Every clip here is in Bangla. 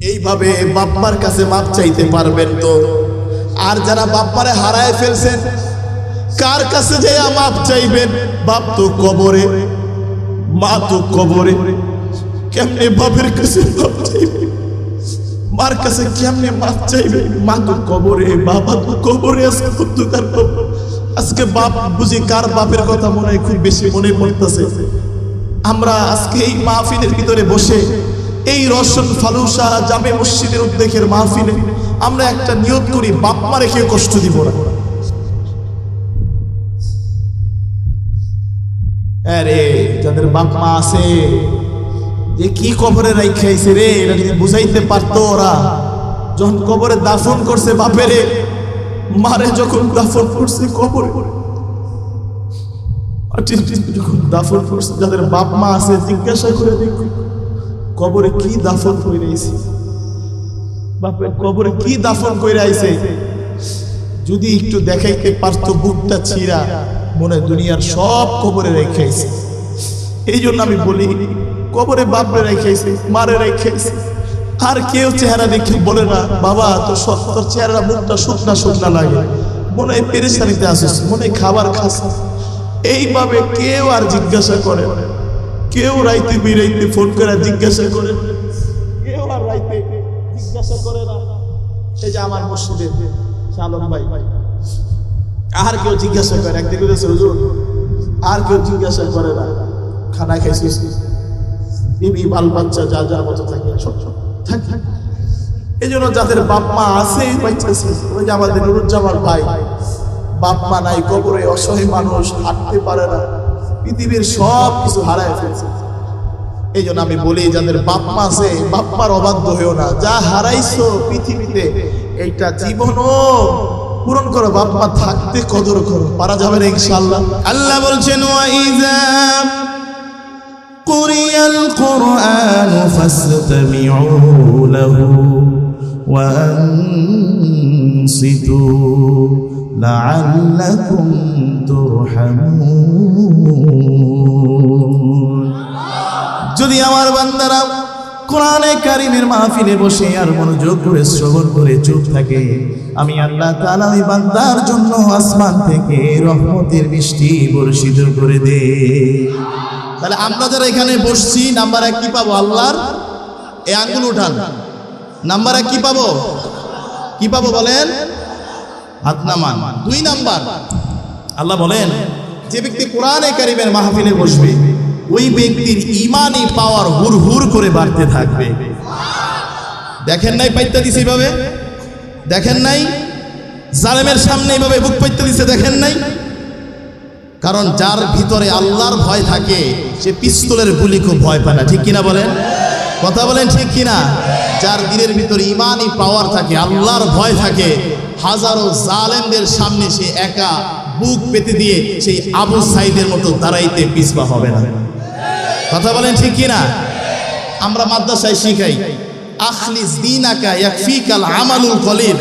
এইভাবে বাপ্পার কাছে মাপ চাইতে পারবেন তো? আর যারা বাপ্পারে হারায় ফেলছেন, কার কাছে যাইয়া মাপ চাইবেন? বাপ তো কবরে, মা তো কবরে, কেমনে বাপের কাছে মাপ চাইবে? মার কাছে কেমনে মাপ চাইবে? মা তো কবরে, বাবা তো কবরে। আজকে প্রত্যেকটা আজকে বাপ বুঝি কার বাপের কথা মনে হয় খুব বেশি মনে পড়তেছে। আমরা আজকে এই মাহফিলের ভিতরে বসে এই রওশন ফালুসা জামে মসজিদের উদ্যোগের মাহফিলে আমরা একটা নিয়ত করি, বাপ মা রেখে কষ্ট দিব না। আরে যাদের বাপ মা আছে যে কি কবরে রাইখাইছে রে, এটা যদি বুঝাইতে পারতো ওরা। যখন কবরে দাফন করছে বাপেরে, মারে যখন দাফন করছে কবরে, যখন দাফন করছে, যাদের বাপ মা আছে জিজ্ঞাসা করে দেখো কবরে কি দাফন করে আইছে, বাপের কবরে কি দাফন করে আইছে। যদি একটু দেখাইতে পারতো বুকটা ছিঁড়া, মনে দুনিয়ার সব কবরে রেখাইছে। এই জন্য আমি বলি, কবরে বাপরে রেখাইছে, মারে রেখাইছে, আর কেউ চেহারা দেখে বলে না বাবা তো তোর চেহারা মুখটা শুকনা শুকনা লাগে, মনে হয় পেরেশানিতে আসিস, মনে হয় খাবার খাস। এইভাবে কেউ আর জিজ্ঞাসা করে, কেউ রাইতে বিরাইতে ফোন করে জিজ্ঞাসা করে, কেউ আর রাইতে জিজ্ঞাসা করে না। এই যে আমার মসজিদে শালম ভাই, আর কেউ জিজ্ঞাসা করে, একদিন হুজুর, আর কেউ জিজ্ঞাসা করে না খানা খাইছিস, বিবি বাল বাচ্চা যা যা মতো থাকে সব থাক। এই জন্য যাদের বাপ মা আছে, ওই যে আমাদের নুরুজ্জামান ভাই, বাপ মা নাই, কবরে অসহায় মানুষ, হাঁটতে পারে না, পৃথিবীর সব কিছু হারায় ফেলছে। এই জন্য আমি বলি, যাদের বাপ মা আছে বাপ মার অবাধ্য হয়েও না। যা হারাইছো পৃথিবীতে এইটা জীবনও পূরণ করো, বাপ মা থাকতে কদর করো, পারা যাবে না ইনশাআল্লাহ। আল্লাহ বলছেন ওয়াইযা কুরিয়াল কুরআন ফাসতামিউ লাহু ওয়া আনসিতু লাআল্লাকুম তুরহামুন। যদি আমার বান্দারা কোরআনে কারিমের মাহফিলে বসে আর মনোযোগ করে শ্রবণ করে চুপ থাকে, আমি আল্লাহ তাআলা ওই বান্দার জন্য আসমান থেকে রহমতের বৃষ্টি বর্ষিত করে দে। তাহলে আমরা যারা এখানে বসছি, নাম্বার 1 কি পাবো? আল্লাহর এই আঙ্গুল উঠান। নাম্বার 1 কি পাবো? কি পাবো বলেন? হাত নামান। 2 নাম্বার, আল্লাহ বলেন যে ব্যক্তি কোরআনে কারিমের মাহফিলে বসবে, ওই ব্যক্তির ইমানি পাওয়ার হুর হুর করে বাড়তে থাকবে। দেখেন নাই পাইতে দিছে এইভাবে? দেখেন নাই জালেমের সামনে এইভাবে বুক পাইতে দিছে? দেখেন নাই? কারণ যার ভিতরে আল্লাহর ভয় থাকে, সে পিস্তলের গুলি খুব ভয় পায় না। ঠিক কিনা বলেন? কথা বলেন ঠিক কিনা? যার দিলের ভিতরে ইমানি পাওয়ার থাকে, আল্লাহর ভয় থাকে, হাজারো জালেমদের সামনে সে একা বুক পেতে দিয়ে সেই আবু সাইদের মতো দাঁড়াইতে পিছপা হবে না। কথা বলেন ঠিক কিনা? আমরা মাদ্রাসায় শিখাই, আখলিস দীনাকা ইয়াকফিকাল আমালুল কলিল,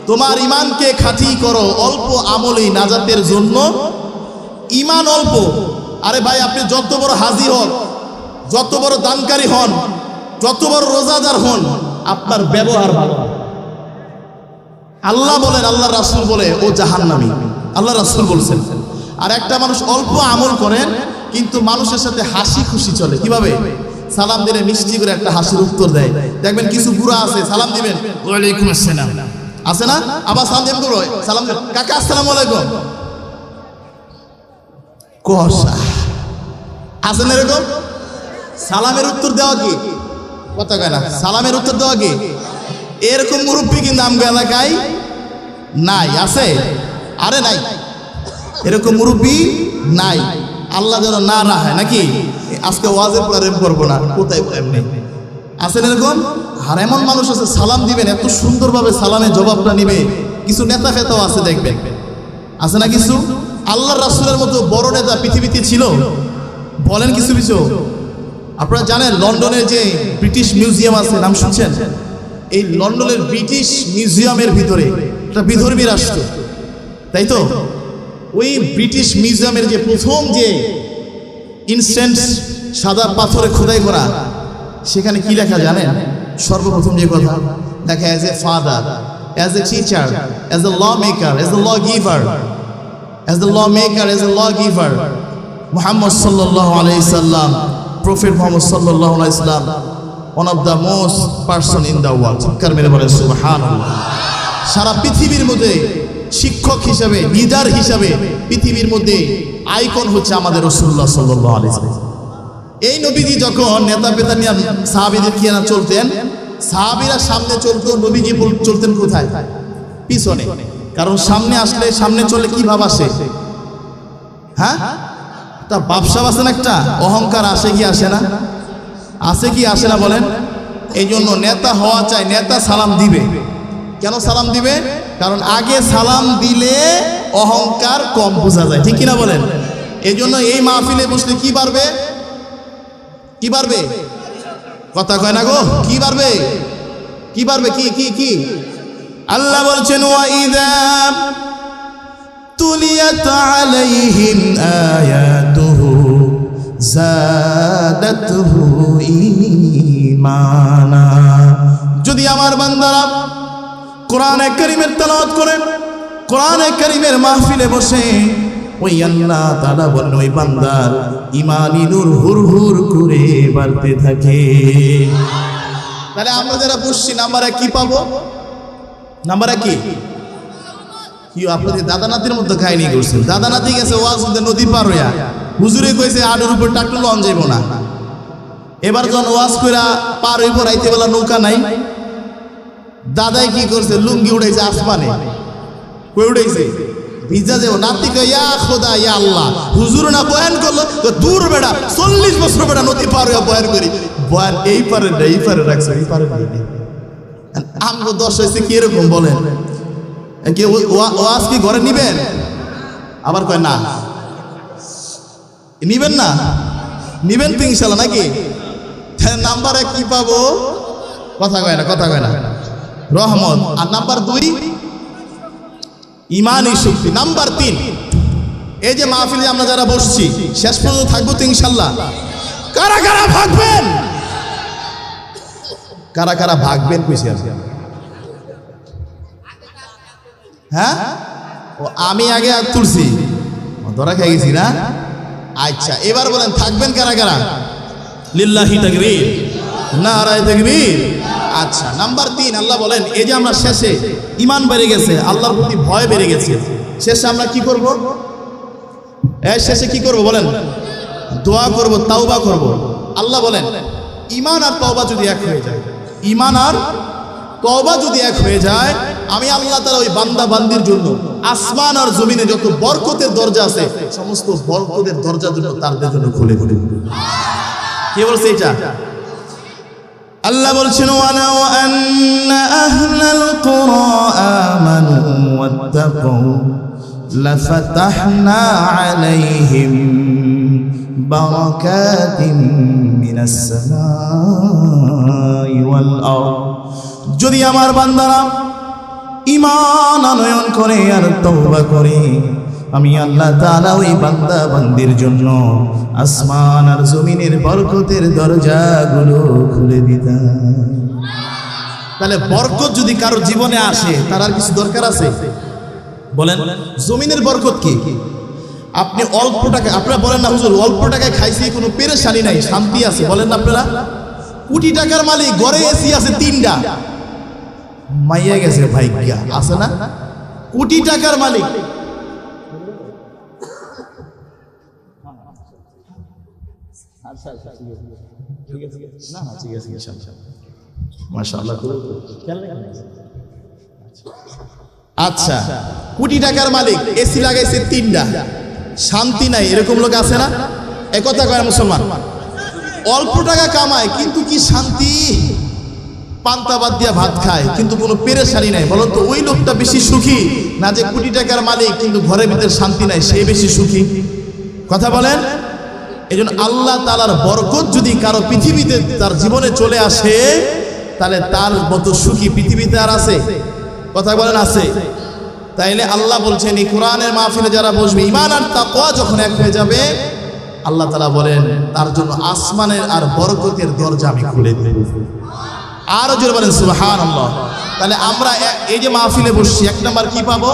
তোমার ঈমানকে খাঁটি করো, অল্প আমলেই নাজাতের জন্য। ঈমান অল্প, আরে ভাই আপনি যত বড় হাজী হন, যত বড় দানকারী হন, যত বড় রোজাদার হন, আপনার ব্যবহার ভালো। আল্লাহ বলেন, আল্লাহ রাসূল বলে ও জাহান্নামী, আল্লাহ রাসূল বলছেন। আর একটা মানুষ অল্প আমল করেন কিন্তু মানুষের সাথে হাসি খুশি চলে, কিভাবে? সালাম দিলে মিষ্টি করে একটা হাসির উত্তর দেয়। দেখবেন কিছু বুড়া আছে, সালাম দিবেন ওয়ালাইকুম আসসালাম, আছে না? আবার সালাম দিবেন, সালাম দিবেন কাকা আসসালামু আলাইকুম, কষা আছে না এরকম? সালামের উত্তর দেওয়া কি কথা কয় না? সালামের উত্তর দেওয়া কি? এরকম মুরব্বী কিন্তু আমগো এলাকায় নাই, আছে? আরে নাই, এরকম মুরব্বী নাই। আল্লাহ যেন না রাখে নাকি? আজকে ওয়াজের পরে করবো না, কোথায় এমনি আছেন এরকম? আর এমন মানুষ আছে সালাম দিবেন, এত সুন্দরভাবে সালামের জবাবটা নিবে। কিছু নেতা ফেতাও আছে, দেখবেন আছে না কিছু? আল্লাহর রাসূলের মতো বড় নেতা পৃথিবীতে ছিল? বলেন কিছু কিছু। আপনারা জানেন লন্ডনের যে ব্রিটিশ মিউজিয়াম আছে, নাম শুনছেন? এই লন্ডনের ব্রিটিশ মিউজিয়ামের ভিতরে একটা বিধর্মী রাষ্ট্র, তাই তো? ওই ব্রিটিশ মিউজিয়ামের যে প্রথম যে ইনস্ট্যান্ট সাদা পাথরে খোদাই করা, সেখানে কি লেখা জানেন? সর্বপ্রথম যে কথা দেখে, as a father, as a teacher, as a law maker, as a law giver, as a law maker, as a law giver, Muhammad সাল্লাল্লাহু আলাইহি সাল্লাম, প্রফেট মুহাম্মদ সাল্লাল্লাহু আলাইহি সাল্লাম, one of the most person in the world. চিৎকার মেরে বলেন সুবহানাল্লাহ। সারা পৃথিবীর মধ্যে শিক্ষক হিসাবে, লিডার হিসাবে পৃথিবীর মধ্যে আইকন হচ্ছে আমাদের রাসূলুল্লাহ সাল্লাল্লাহু আলাইহি সাল্লাম। এই নবীজি যখন নেতা পেতা নিয়ে সাহাবীদের কি না চলতেন, সাহাবীরা সামনে চলতো, নবীজি চলতেন কোথায়? পিছনে। কারণ সামনে আসলে, সামনে চলে কি ভাব আসে? হ্যাঁ, তা ব্যবসা আছে না, একটা অহংকার আসে কি আসে না? আসে কি আসে না বলেন? এই জন্য নেতা হওয়া চাই, নেতা সালাম দিবে। কেন সালাম দিবে? কারণ আগে সালাম দিলে অহংকার কম বোঝা যায়, ঠিক কিনা বলেন? এই জন্য এই মাহফিলে বসলে কি বাড়বে? কি বাড়বে? কথা কয় না গো, কি বাড়বে? কি বাড়বে? কি কি কি? আল্লাহ বলছেন, ওয়াইদা তুলিয়াত আলাইহিম আয়াতুহু যাদাতুহু ঈমানা। যদি আমার বান্দারা কোরআনে কারীমের তেলাওয়াত করে, কোরআনে কারীমের মাহফিলে বসে, ওই আল্লাহ তাআলা বলেন ওই বান্দার ঈমানি নূর হুরহুর করে বাড়তে থাকে। তাহলে আমরা যারা বসছি নাম্বারে কি পাবো? নাম্বারে কি? কি আপনাদের দাদা নাতির মধ্যে কাহিনী করছেন? দাদা নাতি গেছে ওয়াজ শুনতে নদী পার হইয়া, হুজুরে কইছে আডের উপর টাকটু লন যাইব না। এবার যখন ওয়াজ কইরা পার হইব, রাইতে বেলা নৌকা নাই, দাদাই কি করছে? লুঙ্গি উড়াইছে আসমানে। কই উড়াইছে? ভিজা যাবো। নাতি কই ইয়া খোদা ইয়া আল্লাহ, হুজুর না বয়ান করলো তো দূর বেড়া, 40 বছর বেড়া নদী পার হইয়া বয়ান করি। বয়ান এই পারে না, এই পারে রাখছে, এই পারে নেই। আমগো দশ হয়েছে কি এরকম বলেন? ওয়াজ কি ঘরে নিবেন? আবার কয় না, নিবেন না? নিবেন তো ইনশাল্লাহ নাকি? নাম্বারে কি পাবো? কথা কয় না, কথা কয় না, রহমত। আর নাম্বার 2 ইমানি শক্তি। নাম্বার 3 এই যে মাহফিলে আমরা যারা বসছি শেষ পর্যন্ত থাকবো তো ইনশাল্লাহ। কারা কারা ভাগবেন? কারা কারা ভাগবেন? কইছি হ্যাঁ, ও আমি আগে হাত তুলছি, ধরা খেয়ে গেছি না? আচ্ছা, এবার বলেন থাকবেন কারা কারা? লিল্লাহি তাকবীর, নারায়ে তাকবীর। আচ্ছা, নাম্বার 3 আল্লাহ বলেন এই যে আমরা শেষে ঈমান বেড়ে গেছে, আল্লাহর প্রতি ভয় বেড়ে গেছে, শেষে আমরা কি করব? এই শেষে কি করব বলেন? দোয়া করব, তাওবা করব। আল্লাহ বলেন ঈমান আর তওবা যদি এক হয়ে যায়, ঈমান আর তওবা যদি এক হয়ে যায়, আমি আল্লাহ তাআলা ওই বান্দা বান্দির জন্য আসমান আর জমিনে যত বরকতের দরজা আছে সমস্ত বরকতের দরজা জন্য তাদের জন্য খুলে খুলে। কে বলছে এটা? আল্লাহ বলছেন ওয়ালাউ আন্না আহলাল কুরা আমানু ওয়াত্তাকু লাফাতাহনা আলাইহিম বারাকাতিম মিনাস সামাই ওয়াল আরদ। যদি আমার বান্দারা ঈমান আনয়ন করে আর তওবা করে, আমি আল্লাহ তাআলা ওই বান্দা বান্দির জন্য আসমান আর জমিনের বরকতের দরজাগুলো খুলে দিতাম। তাহলে বরকত যদি কারো জীবনে আসে তার আর কিছু দরকার আছে বলেন? জমিনের বরকত কি? আপনি অল্প টাকা, আপনারা বলেন না হুজুর অল্প টাকায় খাইছি কোনো পেরেশানি নাই, শান্তি আছে, বলেন না আপনারা? কোটি টাকার মালিক, ঘরে এসি আছে 3টা, মাইয়া গেছে ভাইয়া, আছে না? কোটি টাকার মালিক, আচ্ছা কোটি টাকার মালিক, এসি লাগাইছে 3টা, শান্তি নাই, এরকম লোক আছে না? একথা কয় মুসলমান? অল্প টাকা কামায় কিন্তু কি শান্তি, পান্তা বাদ দিয়া ভাত খায় কিন্তু কোনো পেরেশানি নাই। বলুন তো ওই লোকটা বেশি সুখী না যে কোটি টাকার মালিক কিন্তু ঘরের ভিতরে শান্তি নাই, সে বেশি সুখী? কথা বলেন। এই জন্য আল্লাহ তাআলার বরকত যদি কারো পৃথিবীতে তার জীবনে চলে আসে, তাহলে তার মতো সুখী পৃথিবীতে আর আছে? কথা বলেন আছে? তাইলে আল্লাহ বলছেন এই কোরআনের মাহফিলে যারা বসবে, ঈমান আর তাকওয়া যখন এক হয়ে যাবে, আল্লাহ তাআলা বলেন তার জন্য আসমানের আর বরকতের দরজা আমি খুলে দেব। আরো জোরে বলেন সুবহানাল্লাহ। তাহলে আমরা এই যে মাহফিলে বসছি, এক নাম্বার কি পাবো?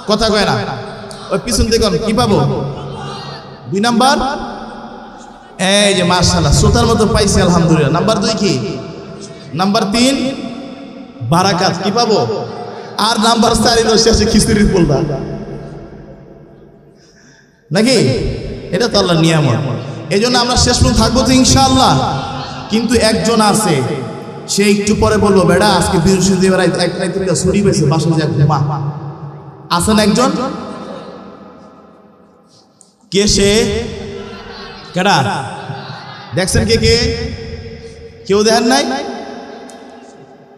কথা কয় না, ওই পিছন থেকে কি পাবো? 2 নাম্বার এই যে মাশাআল্লাহ শ্রোতার মতো পাইছি আলহামদুলিল্লাহ। নাম্বার 2 কি? নাম্বার 3 বারাকাত কি পাবো? আর নাম্বার 4 এর শেষে খিচুড়ির পোলদা নাকি? এটা তো আল্লাহর নিয়ামত। এই জন্য আমরা শেষ পর্যন্ত থাকবো তো ইনশাআল্লাহ। কিন্তু একজন আছে, সে একটু পরে বলবো বেড়া আজকে বৃহস্পতিবার এক রাত থেকে ছুটি পেয়েছে, বাসায় যা ঘুমা। আছেন একজন? কে সে? কেডা দেখছেন? কে কে? কেউ দেখেন নাই?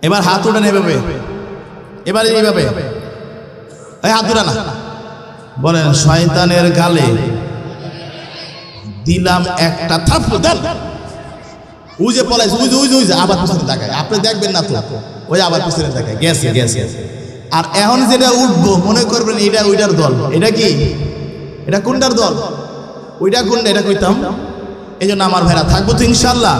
এবার হাত উঠান এভাবে, এবার এইভাবে হাত উঠান না। বলেন শয়তানের গালে দিলাম একটা থাপ্পড়। দেন ওই যে পলাইছে, ওই যে আবার পিছনে তাকায়। আপনি দেখবেন না তো, ওই আবার পিছনে তাকায়। গেছে গেছে। আর এখন যেটা উঠবো মনে করবেন এটা ওইটার দল। এটা কি? এটা কোনটার দল? ওইটা কোনটা? এটা কইতাম। এই জন্য আমার ভাইরা থাকবো তো ইনশাআল্লাহ।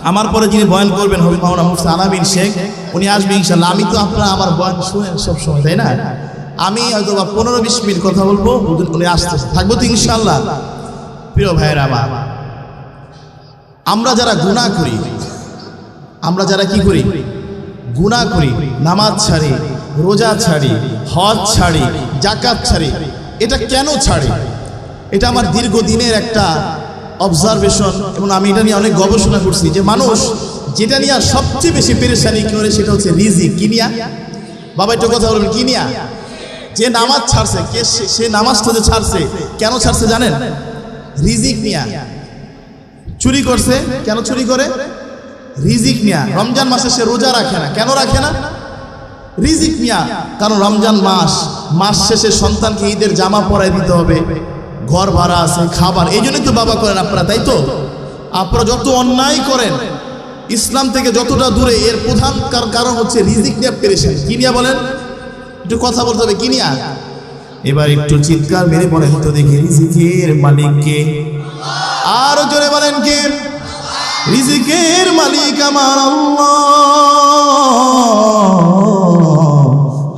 আমার পরে যিনি বয়ান করবেন হবে মাওলানা মুফতি আলামিন শেখ, উনি আসবে ইনশাআল্লাহ। আমি তো আপনারা আমার বয়ান শুনেন সবসময়, তাই না? আমি হয়তো 15-20 মিনিট কথা বলবো, উনি আসতে থাকবো তো ইনশাআল্লাহ। প্রিয় ভাইরা আমার, আমরা যারা গুনাহ করি, আমরা যারা কি করি? গুনাহ করি, নামাজ ছাড়ি, রোজা ছাড়ি, হজ ছাড়ি, যাকাত ছাড়ি। এটা কেন ছাড়ি? এটা আমার দীর্ঘদিনের একটা অবজারভেশন, এবং আমি এটা নিয়ে অনেক গবেষণা করছি যে মানুষ যেটা নিয়ে সবচেয়ে বেশি পেরেশানি করে সেটা হচ্ছে রিজিক। কি নিয়া? বাবা একটু কথা বলবেন, কি নিয়া? যে নামাজ ছাড়ছে, কে সে নামাজটা যে ছাড়ছে, কেন ছাড়ছে জানেন? রিজিক নিয়া। চুরি করছে, কেন চুরি করে? রিজিক নিয়া। রমজান মাসে সে রোজা রাখে না, কেন রাখে না? রিজিক নিয়া। কারণ রমজান মাস শেষে সন্তানকে ঈদের জামা পরাই দিতে হবে, ঘর ভাড়া আছে, খাবার। এই জন্যই তো বাবা করেন আপনারা, তাই তো? আপনারা যত অন্যায় করেন ইসলাম থেকে যতটা দূরে, এর প্রধান কারণ হচ্ছে রিজিক নিয়ে পেরেছেন। কি নিয়ে বলেন? একটু কথা বলতে হবে, কি নিয়ে? এবার একটু চিৎকার মেরে বলেন তো দেখি, রিজিকের মালিক কে? আরো জোরে বলেন কে? রিজিকের মালিক আমার আল্লাহ।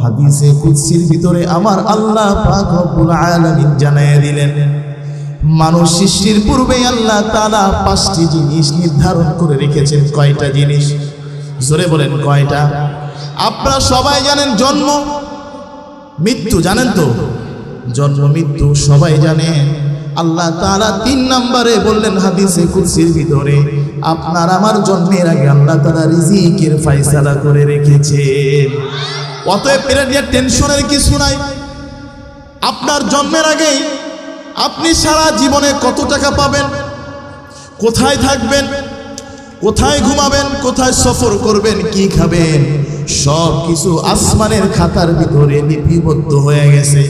হাদিসে কুদসির ভিতরে আমার আল্লাহ পাক রব্বুল আলামিন জানায় দিলেন, মানুষ সৃষ্টির পূর্বে আল্লাহ তাআলা 5টি জিনিস নির্ধারণ করে রেখেছেন। কয়টা জিনিস? জোরে বলেন কয়টা? আপনারা সবাই জানেন জন্ম মৃত্যু, জানেন তো? জন্ম মৃত্যু সবাই জানেন। আল্লাহ তাআলা 3 নম্বরে বললেন হাদিসে কুদসির ভিতরে, আপনার আমার জন্মের আগে আল্লাহ তাআলা রিজিকের ফয়সালা করে রেখেছেন। অতএব এর নিয়ে টেনশনের কিছু নাই। আপনার জন্মের আগেই আপনি সারা জীবনে কত টাকা পাবেন, কোথায় থাকবেন, কোথায় ঘুমাবেন, কোথায় সফর করবেন, কি খাবেন, সব কিছু আসমানের খাতার ভিতরে লিপিবদ্ধ হয়ে গেছে।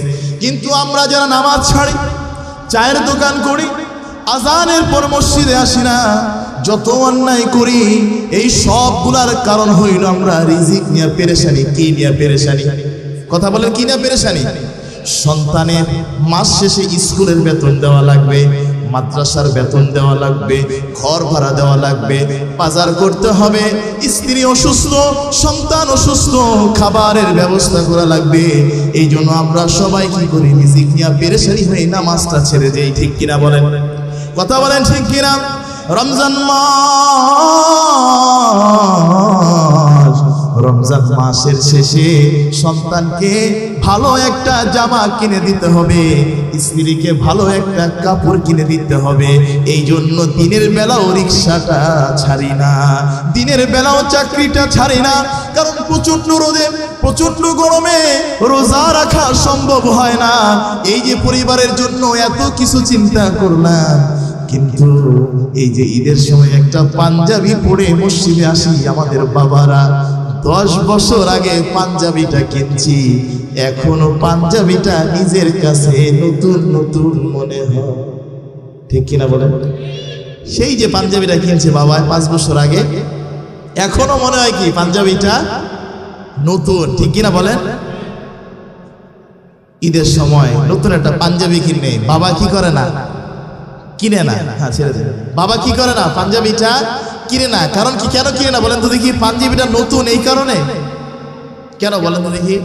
কিন্তু আমরা যারা নামাজ ছাড়ি, চায়ের দোকান করি, আজানের পর মসজিদে আসি না, যত অন্যায় করি, এই সবগুলার কারণ হইল আমরা রিজিক নিয়ে পেরেশানি। কি নিয়ে পেরেশানি? কথা বলেন, কি নিয়ে পেরেশানি? সন্তানের মাস শেষে স্কুলের বেতন দেওয়া লাগবে, মাদ্রাসার বেতন দেওয়া লাগবে, ঘর ভাড়া দেওয়া লাগবে, বাজার করতে হবে, স্ত্রী অসুস্থ, সন্তান অসুস্থ, খাবারের ব্যবস্থা করা লাগবে। এই জন্য আমরা সবাই কি করি? রিজিক নিয়ে পেরেশানি হয়ে নামাজটা ছেড়ে যাই। ঠিক কিনা বলেন? কথা বলেন ঠিক কিনা? রমজান মাসের শেষে সন্তানকে ভালো একটা জামা কিনে দিতে হবে, স্ত্রীকে ভালো একটা কাপড় কিনে দিতে হবে। এই জন্য দিনের বেলাও রিক্সাটা ছাড়ি না, দিনের বেলাও চাকরিটা ছাড়ি না। কারণ প্রচন্ড রোদে, প্রচন্ড গরমে রোজা রাখা সম্ভব হয় না। এই যে পরিবারের জন্য এত কিছু চিন্তা করলাম, কিন্তু এই যে ঈদের সময় একটা পাঞ্জাবি পরে মসজিদে আসি, আমাদের বাবারা 10 বছর আগে পাঞ্জাবিটা কিনছি, এখনো পাঞ্জাবিটা নিজের কাছে নতুন নতুন মনে হয়। ঠিক কিনা বলেন? সেই যে পাঞ্জাবিটা কিনছে বাবা 5 বছর আগে, এখনো মনে হয় কি পাঞ্জাবিটা নতুন। ঠিক কিনা বলেন? ঈদের সময় নতুন একটা পাঞ্জাবি কিনে বাবা কি করে না? কিনে না, হ্যাঁ ছেড়ে দেন। বাবা কি করে না? পাঞ্জাবিটা কিনে না। কারণ কি, কেন কিনে না বলেন তো দেখি? পাঞ্জাবিটা নতুন এই কারণে। কেন বলেন তো দেখি?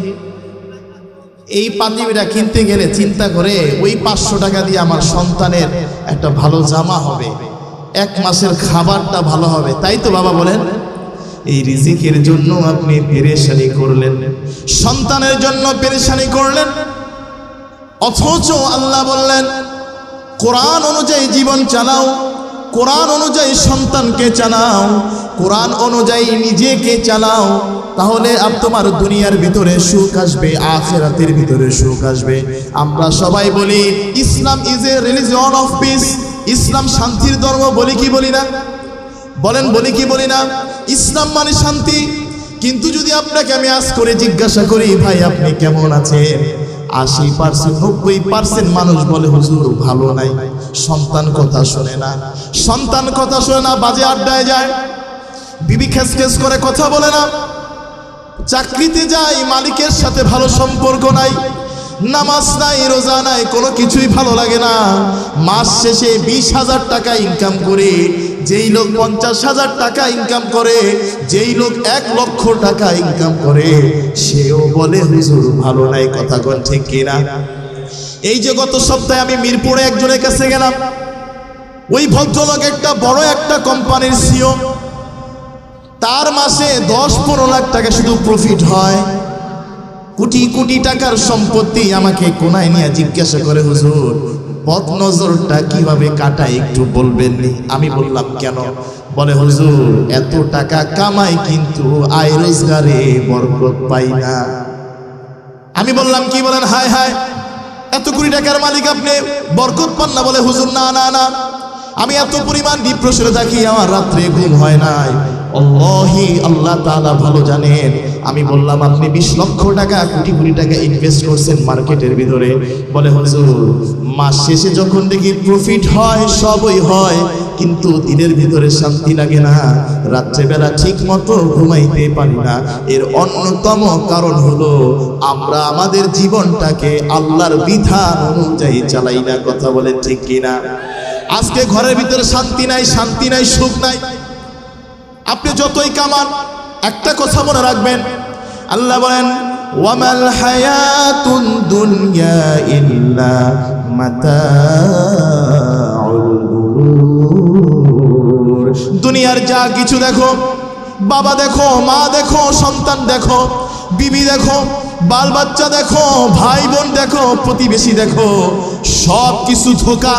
এই পাঞ্জাবিটা কিনতে গেলে চিন্তা করে ওই 500 টাকা দিয়ে আমার সন্তানের একটা ভালো জামা হবে, 1 মাসের খাবারটা ভালো হবে, তাই তো বাবা বলেন? এই রিজিকের জন্য আপনি পেরেশানি করলেন, সন্তানের জন্য পেরেশানি করলেন, অথচ আল্লাহ বললেন কোরআন অনুযায়ী জীবন চালাও, কোরআন অনুযায়ী সন্তানকে চালাও, কোরআন অনুযায়ী নিজেকে চালাও, তাহলে তোমার দুনিয়ার ভিতরে সুখ আসবে, আখিরাতের ভিতরে সুখ আসবে। আমরা সবাই বলি Islam is a religion of peace, ইসলাম শান্তির ধর্ম, বলি কি বলি না? বলেন বলি কি বলি না? ইসলাম মানে শান্তি। কিন্তু যদি আপনাকে আমি আজ করে জিজ্ঞাসা করি ভাই আপনি কেমন আছেন, 80% 90% মানুষ বলে হুজুর ভালো নাই। সন্তান কথা শোনে না, সন্তান কথা শোনে না, বাজে আড্ডায় যায়, বিবি খেস খেস করে কথা বলে না, চাকরিতে যায় মালিকের সাথে ভালো সম্পর্ক নাই, নামাজ নাই, রোজা নাই, কোনো কিছুই ভালো লাগে না। মাস শেষে 20,000 টাকা ইনকাম করে যেই লোক 50,000 টাকা ইনকাম করে, যেই লোক 1 লক্ষ টাকা ইনকাম করে, সেও বলে হুজুর ভালো নাই। কথা কোন ঠিক কিনা? এই যে গত সপ্তাহে আমি মিরপুরে একজনের কাছে গেলাম, ওই ভদ্রলোক একটা বড় একটা কোম্পানির সিও, তার মাসে 10-15 লাখ টাকা শুধু প্রফিট হয়, কোটি কোটি টাকার সম্পত্তি। আমাকে কোনায় নিয়ে জিজ্ঞাসা করে হুজুর পথ নজরটা কিভাবে কাটায় একটু বলবেন? আমি বললাম কেন? বলে হুজুর এত টাকা কামাই কিন্তু আয় রোজগারে বরকত পাই না। আমি বললাম কি বলেন? হায় হায়, এত কোটি টাকার মালিক আপনি, বরকত পান না? বলে হুজুর না না না, আমি এত পরিমাণ ডিপ্রেশনে থাকি, আমার রাত্রে ঘুম হয় নাই। আল্লাহি আল্লাহ তাআলা ভালো জানেন। আমি বললাম আপনি 20 লক্ষ টাকা, কোটি কোটি টাকা ইনভেস্ট করছেন মার্কেটের ভিতরে। বলে হুজুর মাস শেষে যখন দেখি প্রফিট হয় সবই হয়, কিন্তু দিনের ভিতরে শান্তি লাগে না, রাত্রেবেলা ঠিক মতো ঘুমাইতে পারি না। এর অন্যতম কারণ হলো আমরা আমাদের জীবনটাকে আল্লাহর বিধান অনুযায়ী চালাই না। কথা বলে ঠিক কিনা? আজকে ঘরের ভিতরে শান্তি নাই, শান্তি নাই, সুখ নাই। আপনি যতই কামান, একটা কথা মনে রাখবেন, আল্লাহ বলেন ওয়ামাল হায়াতুন দুনিয়া ইল্লা মাতাউল গুরুর। দুনিয়ার যা কিছু দেখো, বাবা দেখো, মা দেখো, সন্তান দেখো, বিবি দেখো, বাল বাচ্চা দেখো, ভাই বোন দেখো, প্রতিবেশী দেখো, সব কিছু ধোঁকা।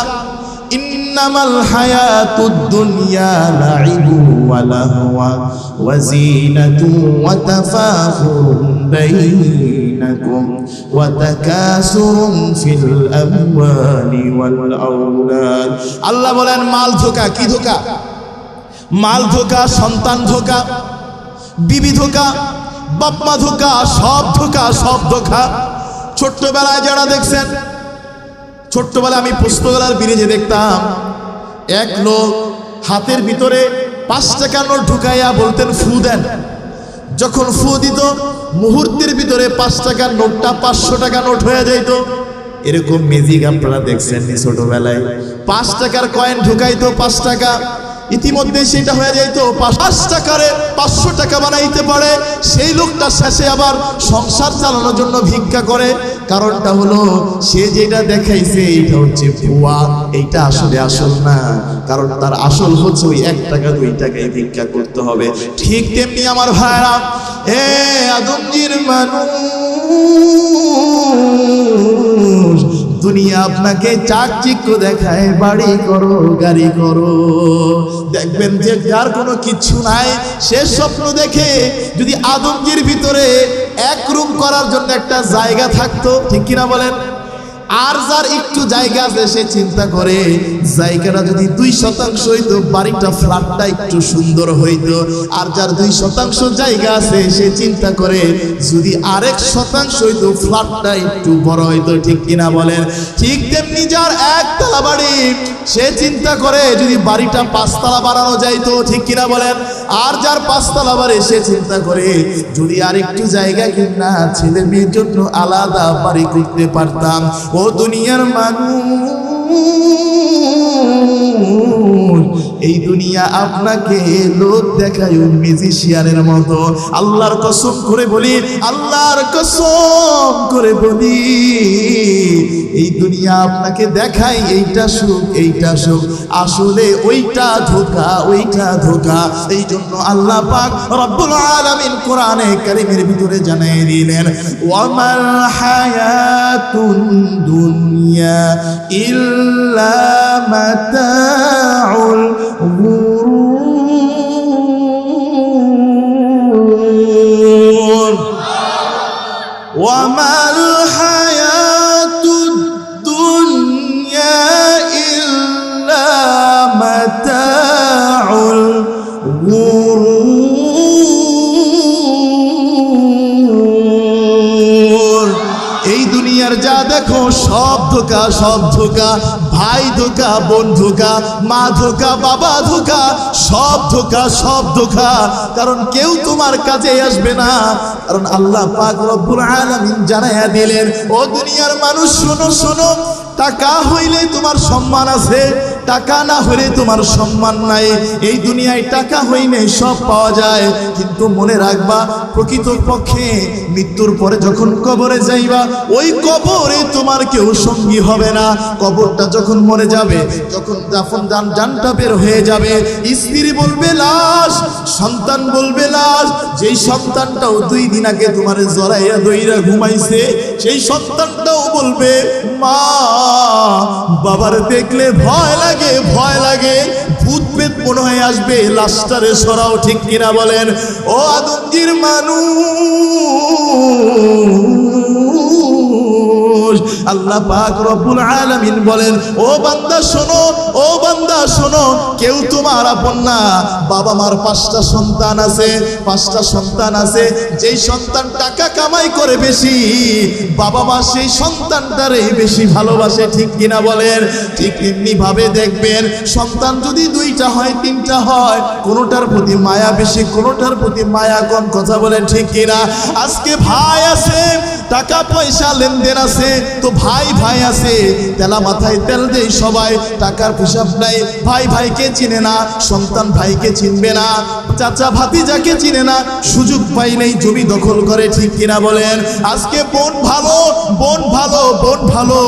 ইন্নামাল হায়াতুদ দুনিয়া লাইবু ওয়া লাহওয়া ওয়া যিনাতু ওয়া তাফাখুরুন বাইনাকুম ওয়া তাকাসুরুন ফিল আমওয়ালি ওয়াল আওলাদ। আল্লাহ বলেন মাল ধোঁকা। কি ধোঁকা? মাল ধোঁকা, সন্তান ধোঁকা, বিবি ধোঁকা, বাপ মা ধোঁকা, সব ধোঁকা, সব ধোঁকা। ছোট্টবেলায় যারা দেখছেন, ছোট্টবেলায় আমি পুস্তকালয়ের ব্রিজে দেখতাম এক লোক হাতের ভিতরে 5 টাকার নোট ঢুকাইয়া বলতেন ফু দেন। যখন ফু দিত মুহূর্তের ভিতরে 5 টাকার নোটটা 500 টাকা নোট হয়ে যাইত। এরকম ম্যাজিক আপনারা দেখছেন ছোটবেলায়? 5 টাকার কয়েন ঢুকাইতো 5 টাকা, ইতিমধ্যে সেটা হয়ে যাইতো 5 টাকারে 500 টাকা বানাইতে পারে। সেই লোকটা শেষে আবার সংসার চালানোর জন্য ভিক্ষা করে। কারণটা হলো সে যেটা দেখাইছে এটা হচ্ছে ভুয়া, এইটা আসলে আসল না। কারণ তার আসল হচ্ছে ওই 1 টাকা 2 টাকায় ভিক্ষা করতে হবে। ঠিক তেমনি আমার ভাইরা, এ আদমজির মানুষ, দুনিয়া আপনাকে চাকচিক্য দেখায়, বাড়ি করো, গাড়ি করো, দেখবেন যে যার কোনো কিচ্ছু নাই সে স্বপ্ন দেখে যদি আদমজির ভিতরে 1 রুম করার জন্য একটা জায়গা থাকতো, ঠিক কিনা বলেন? আর যার একটু জায়গা আছে সে চিন্তা করে জায়গাটা যদি 2% হইতো, বাড়িটা ফ্ল্যাটটা একটু সুন্দর হইতো। আর যার 2% জায়গা আছে সে চিন্তা করে যদি আরেক 1% হইতো, ফ্ল্যাটটা একটু বড় হইতো, ঠিক কিনা বলেন? ঠিক তেমনি যার 1 তলা বাড়ি সে চিন্তা করে যদি বাড়িটা 5 তলা বানানো যাইতো, ঠিক কিনা বলেন? আর যার 5 তলা বাড়ি সে চিন্তা করে যদি আর একটু জায়গা কিনা ছেলে মেয়ের জন্য আলাদা বাড়ি করতে পারতাম। ও দুনিয়ার মানুষ, এই দুনিয়া আপনাকে লোক দেখায় মিউজিশিয়ানের মতো। আল্লাহর কসম করে বলি, আল্লাহর কসম করে বলি, এই দুনিয়া আপনাকে দেখায় এইটা সুখ এইটা সুখ, আসলে ওইটা ধোঁকা ওইটা ধোঁকা। এই জন্য আল্লাহ পাক রব্বুল আলামিন কোরআনে কারীমের ভিতরে জানিয়ে দিলেন, ওয়ামাল হায়াতুন দুনিয়া ইল্লা মাতাউল গুরুর, ওয়ামাল হায়াতুদ দুনিয়া ইল্লা মাতাউল গুরুর। এই দুনিয়ার যা দেখো সব ধোঁকা সব ধোঁকা, ভাই ধোঁকা, বোন ধোঁকা, মা ধোঁকা, বাবা ধোঁকা, সব ধোঁকা সব ধোঁকা। কারণ কেউ তোমার কাছে আসবে না, কারণ আল্লাহ পাক রব্বুল আলামিন জানাইয়া দিলেন, ও দুনিয়ার মানুষ শোনো শোনো, টাকা হইলে তোমার সম্মান আছে, টাকা না হইলে তোমার সম্মান নাই। এই দুনিয়ায় টাকা হইলে সব পাওয়া যায়, কিন্তু মনে রাখবা প্রকৃতপক্ষে মৃত্যুর পরে যখন কবরে যাইবা, ওই কবরে তোমার কেউ সঙ্গী হবে না। কবরটা যখন মরে যাবে, যখন জানটা বের হয়ে যাবে, স্ত্রী বলবে লাশ, সন্তান বলবে লাশ। যেই সন্তানটাও 2 দিন আগে তোমার জড়াইয়া দইরা ঘুমাইছে, সেই সন্তানটাও বলবে মা, বাবার দেখলে ভয় লাগে ভয় লাগে, ভূত পেট মনে হয় আসবে, লাশটারে সরাও। ঠিক কিনা বলেন? ও আদমজির মানুষ, আল্লাহ পাক রব্বুল আলামিন বলেন, ও বান্দা শোনো, ও বান্দা শোনো, কেউ তোমার আপন না। বাবা মার 5টা সন্তান আছে, 5টা সন্তান আছে, যেই সন্তান টাকা কামাই করে বেশি, বাবা মা সেই সন্তানটারে বেশি ভালোবাসে। ঠিক কিনা বলেন? ঠিক এমনি ভাবে দেখবেন, সন্তান যদি 2টা হয় 3টা হয়, কোনোটার প্রতি মায়া বেশি, কোনোটার প্রতি মায়া কম। কথা বলেন ঠিক কিনা? আজকে ভাই আছে, টাকা পয়সা লেনদেন আছে, তো ভাই ভাই আছে, তেলা মাথায় তেল দেয় সবাই, টাকার হিসাব নাই। ভাই ভাইকে চিনে না, সন্তান ভাইকে চিনবে না, চাচা ভাতিজাকে চিনে না, সুযোগ পাইলেই জমি দখল করে। ঠিক কিনা বলেন? আজকে বোন ভালো, বোন ভালো, বোন ভালো,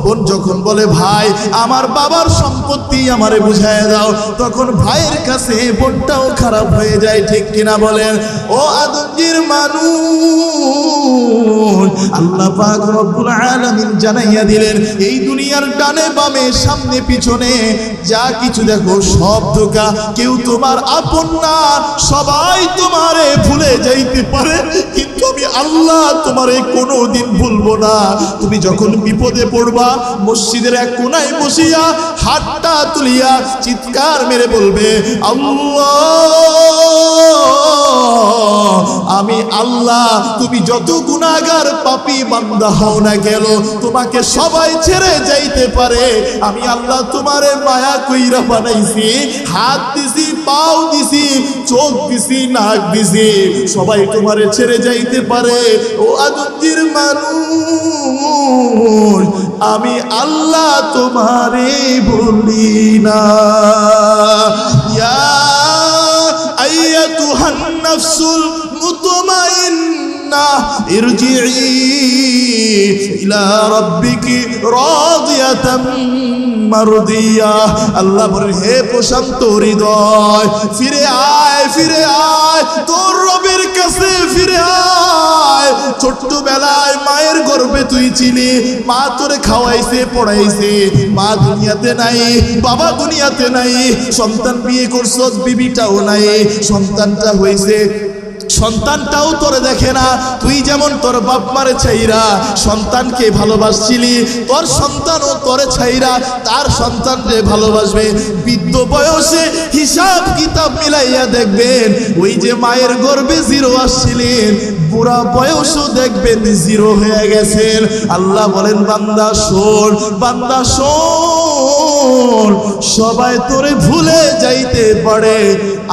বোন যখন বলে ভাই আমার বাবার সম্পত্তি আমারে বুঝায় দাও, তখন ভাইয়ের কাছে বোনটাও খারাপ হয়ে যায়। ঠিক কিনা বলেন? ও আদমজির মানুষ, আল্লাহ পাক রব্বুল আলামিন জানাইয়া দিলেন, এই দুনিয়ার ডানে বামে সামনে পিছনে যা কিছু দেখো সব ধোঁকা। কেউ তোমার আপন না, সবাই তোমারে ভুলে যাইতে পারে, কিন্তু আমি আল্লাহ তোমারে কোনোদিন ভুলবো না। তুমি যখন বিপদে পড়বা, মসজিদের এক কোনায় বসিয়া হাতটা তুলিয়া চিৎকার মেরে বলবে, আল্লাহ, আমি আল্লাহ। তুমি যত গুনাহগার পাপী বান্দা হও না কেন, তোমাকে সবাই ছেড়ে যাইতে পারে, আমি আল্লাহ তোমারে মায়া কইরা বানাইছি, হাত দিছি, পাও দিছি, চোখ দিছি, নাক দিছি, সবাই তোমারে ছেড়ে যাইতে পারে। ও আদমজির মানুষ, আমি আল্লাহ তোমারে ভুলি না। ইয়া আইয়াতুহান নাফসুল মুতমাইন্না ইরজিই ইলা রাব্বিকি রাদিয়াতাম মারদিয়া। আল্লাহ বলেন, হে প্রশান্ত হৃদয়, ফিরে আয়, ফিরে আয়, তোর রবের কাছে ফিরে আয়। ছোট্টবেলায় মায়ের গর্ভে তুই ছিলি, মা তোরে খাওয়াইছে, পড়াইছে, মা দুনিয়াতে নাই, বাবা দুনিয়াতে নাই, সন্তান বিয়ে করছস, বিবিটাও নাই, সন্তানটা হইছে, সন্তানটাও তোরে দেখে না। তুই যেমন তোর বাপ মারে ছাইরা সন্তানকে ভালোবাসছিলি, তোর সন্তানও তোরে ছাইরা তার সন্তানকে ভালোবাসবে। বৃদ্ধ বয়সে হিসাব কিতাব মিলাইয়া দেখবেন, ওই যে মায়ের গর্ভে 0 আসছিলেন, বুড়া বয়সও দেখবেন 0 হয়ে গেছেন। আল্লাহ বলেন, বান্দা শোন, বান্দা শোন, সবাই তোরে ভুলে যাইতে পারে,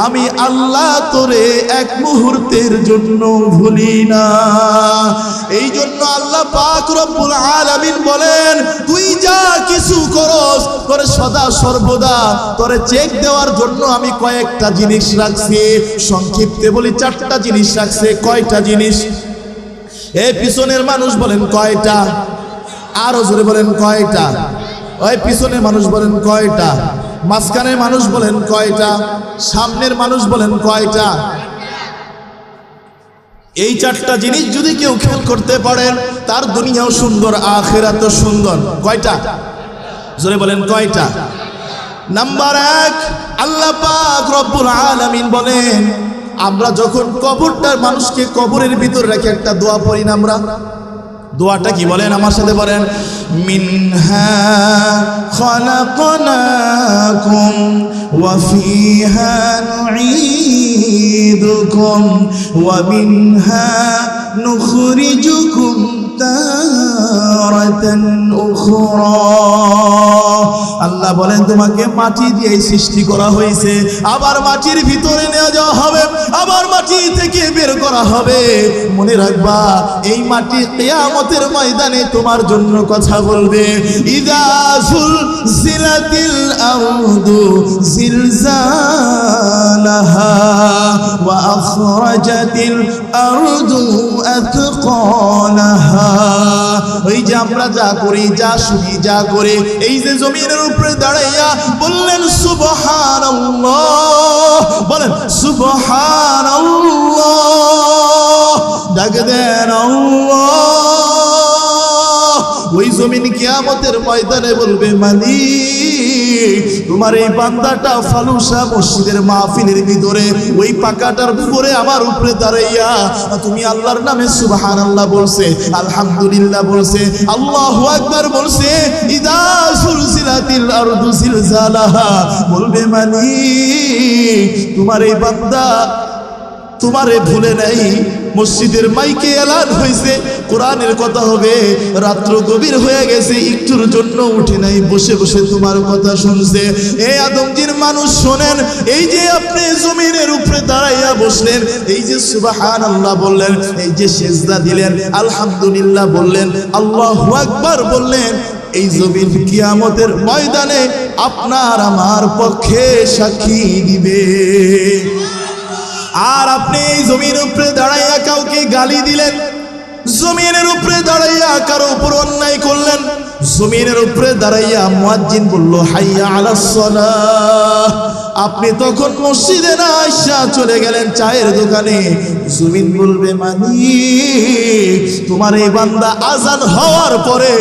আমি আল্লাহ তোরে এক মুহূর্তের জন্য ভুলি না। এই জন্য আল্লাহ পাক রব্বুল আলামিন বলেন, তুই যা কিছু করস তোরে সদা সর্বদা তোরে চেক দেওয়ার জন্য আমি কয়েকটা জিনিস রাখছি। সংক্ষিপ্তে বলি, 4টা জিনিস রাখছে। কয়টা জিনিস? এই পিছনের মানুষ বলেন কয়টা? আরো জোরে বলেন কয়টা? ওই পিছনের মানুষ বলেন কয়টা? মাঝখানের মানুষ বলেন কয়টা? সামনের মানুষ বলেন কয়টা? এই 4টা জিনিস যদি কেউ খেয়াল করতে পারেন, তার দুনিয়াও সুন্দর, আখিরাতও সুন্দর। কয়টা? জোরে বলেন কয়টা? নাম্বার 1, আল্লাহ পাক রব্বুল আলামিন বলেন, আমরা যখন কবরটার মানুষকে কবরের ভিতর রেখে একটা দোয়া পড়ি না আমরা, দোয়াটা কি বলেন? আমার সাথে বলেন, মিনহা খালাকনাকুম ওয়া ফিহা নুঈদুকুম ওয়া মিনহা নুখরিজুকুম তারাতান উখরা। আল্লাহ বলেন, তোমাকে মাটি দিয়ে সৃষ্টি করা হয়েছে, আবার মাটির ভিতরে নিয়ে যাওয়া হবে, আবার মাটি থেকে বের করা হবে। মনে রাখবা, এই মাটি কিয়ামতের ময়দানে তোমার জন্য কথা বলবে। ইযা যুলজিলাতিল আরদু জিলজালাহা ওয়া আখরাজাতিল আরদু আথকালাহা। ওই যে আমরা যা করি, যা শুনি, যা করে, এই যে জমিনের উপরে দাঁড়াইয়া বললেন সুবহানাল্লাহ, বলেন সুবহানাল্লাহ, ডাক দেন আল্লাহ। ওই জমিন কিয়ামতের ময়দানে বলবে, মালিক তোমার এই বান্দাটা ফালুসা মসজিদের মাহফিলের ভিতরে ওই পাকাটার উপরে আমার উপরে দাঁড়াইয়া তুমি আল্লাহর নামে সুবহানাল্লাহ বলছে, আলহামদুলিল্লাহ বলছে, আল্লাহু আকবার বলছে। ইযা যুলজিলাতিল আরদু জিলজালাহা, বলবে মালিক তোমার এই বান্দা তোমারে ভুলে নাই। মসজিদের মাইকে এলান হয়েছে, কোরআনের কথা হবে, রাত্র গভীর হয়ে গেছে, একটুর জন্য উঠে নাই, বসে বসে তোমার কথা শুনছে। এই আদমজির মানুষ শোনেন, এই যে আপনি জমিনের উপরে দাঁড়াইয়া বসলেন, এই যে সুবহানাল্লাহ বললেন, এই যে সিজদা দিলেন, আলহামদুলিল্লাহ বললেন, আল্লাহু আকবার বললেন, এই জমিন কিয়ামতের ময়দানে আপনার আমার পক্ষে সাক্ষী দিবে। আর আপনি এই জমির উপরে দাঁড়াইয়া কাউকে গালি দিলেন, জমিনের উপরে দাঁড়াইয়া কারো উপর অন্যায় করলেন, জমিনের উপরে দাঁড়াইয়া মুয়াজ্জিন বলল হাইয়া আলাস সালাহ, আপনি তখন মসজিদে না আইসা চলে গেলেন চায়ের দোকানে, জমিন বলবে মালিক তোমার এই বান্দা আজান হওয়ার পরে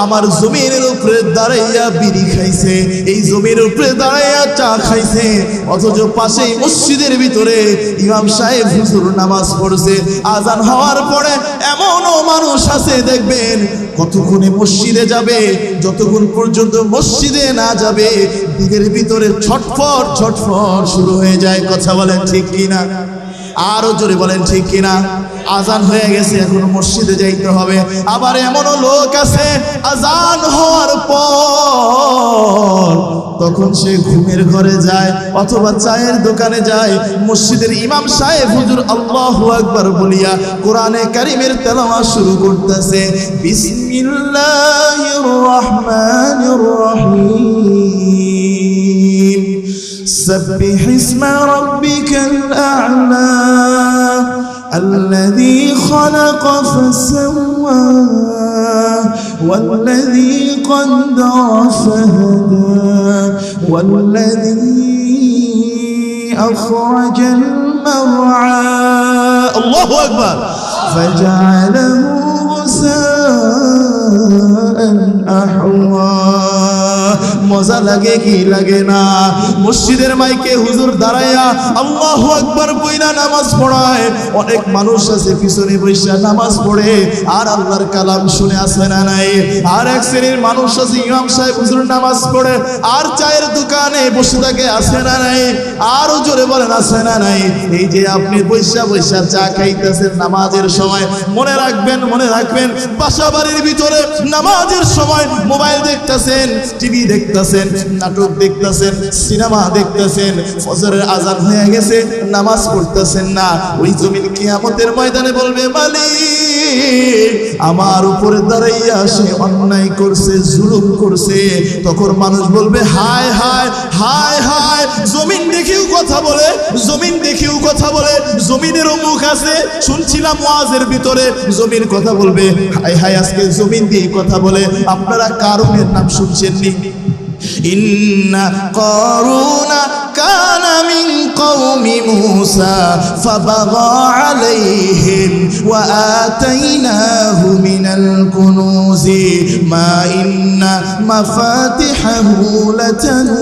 আমার জমিনের উপরে দাঁড়াইয়া বিড়ি খাইছে, এই জমির উপরে দাঁড়াইয়া চা খাইছে, অথচ পাশেই মসজিদের ভিতরে ইমাম সাহেব হুজুর নামাজ পড়ছে। আজান হওয়ার পরে এমনও মানুষ আছে দেখবেন কতক্ষণে মসজিদে যাবে, যতক্ষণ পর্যন্ত মসজিদে না যাবে দিনের ভিতরে ছটফট ছটফট শুরু হয়ে যায়। কথা বলেন ঠিক কিনা? আরো জোরে বলেন ঠিক কিনা? আজান হয়ে গেছে, এখন মসজিদে যাইতে হবে। আবার এমনও লোক আছে আজান হওয়ার পর তখন সে ঘুমের ঘরে যায় অথবা চায়ের দোকানে যায়, মসজিদের ইমাম সাহেব হুজুর আল্লাহু আকবার বলিয়া কোরআনে কারীমের তেলাওয়াত শুরু করতেছে, বিসমিল্লাহির রহমানির রহিম, سبح اسم ربك الأعلى الذي خلق فسوى والذي قدر فهدى والذي أخرج المرعى الله أكبر فجعله غثاء أحوى। মজা লাগে কি লাগে না? মসজিদের মাইকে হুজুর দাঁড়াইয়া আল্লাহু আকবার কইরা নামাজ পড়ায়, অনেক মানুষ আছে পিছনে বসে নামাজ পড়ে আর আল্লাহর কালাম শুনে আসে না নাই। আর এক শ্রেণীর মানুষ আছে ইমাম সাহেব হুজুর নামাজ পড়ে আর চায়ের দোকানে বসে থাকে, আসে না নাই? আরো জোরে বলেন আসে না নাই? এই যে আপনি বৈশা বৈশা চা খাইতেছেন নামাজের সময়, মনে রাখবেন মনে রাখবেন, বাসা বাড়ির ভিতরে নামাজের সময় মোবাইল দেখতেছেন, টিভি দেখতেছেন, দেখতেছেন, নাটক দেখতেছেন, সিনেমা দেখতেছেন, ফজরের আজান হয়ে গেছে, নামাজ পড়তেছেন না। ওই জমিন কিয়ামতের ময়দানে বলবে, মালিক আমার উপরে দাঁড়াইয়া সে অন্যায় করছে, জুলুম করছে। তখন মানুষ বলবে, হায় হায় হায় হায়, জমিন দেখেও কথা বলে, জমিন দেখেও কথা বলে, জমিনেরও মুখ আছে। শুনছিলাম ওয়াজের ভিতরে জমিন কথা বলবে, হায় হায় আজকে জমিন দিয়ে কথা বলে। আপনারা কারুনের নাম শুনছেননি? ইন্না কারুনা কানা মিন কওমি মূসা ফাবাগা আলাইহিম ওয়া আতাইনাহু মিনাল কুনুজি মা ইন্না মাফাতিহাহু লাতানূ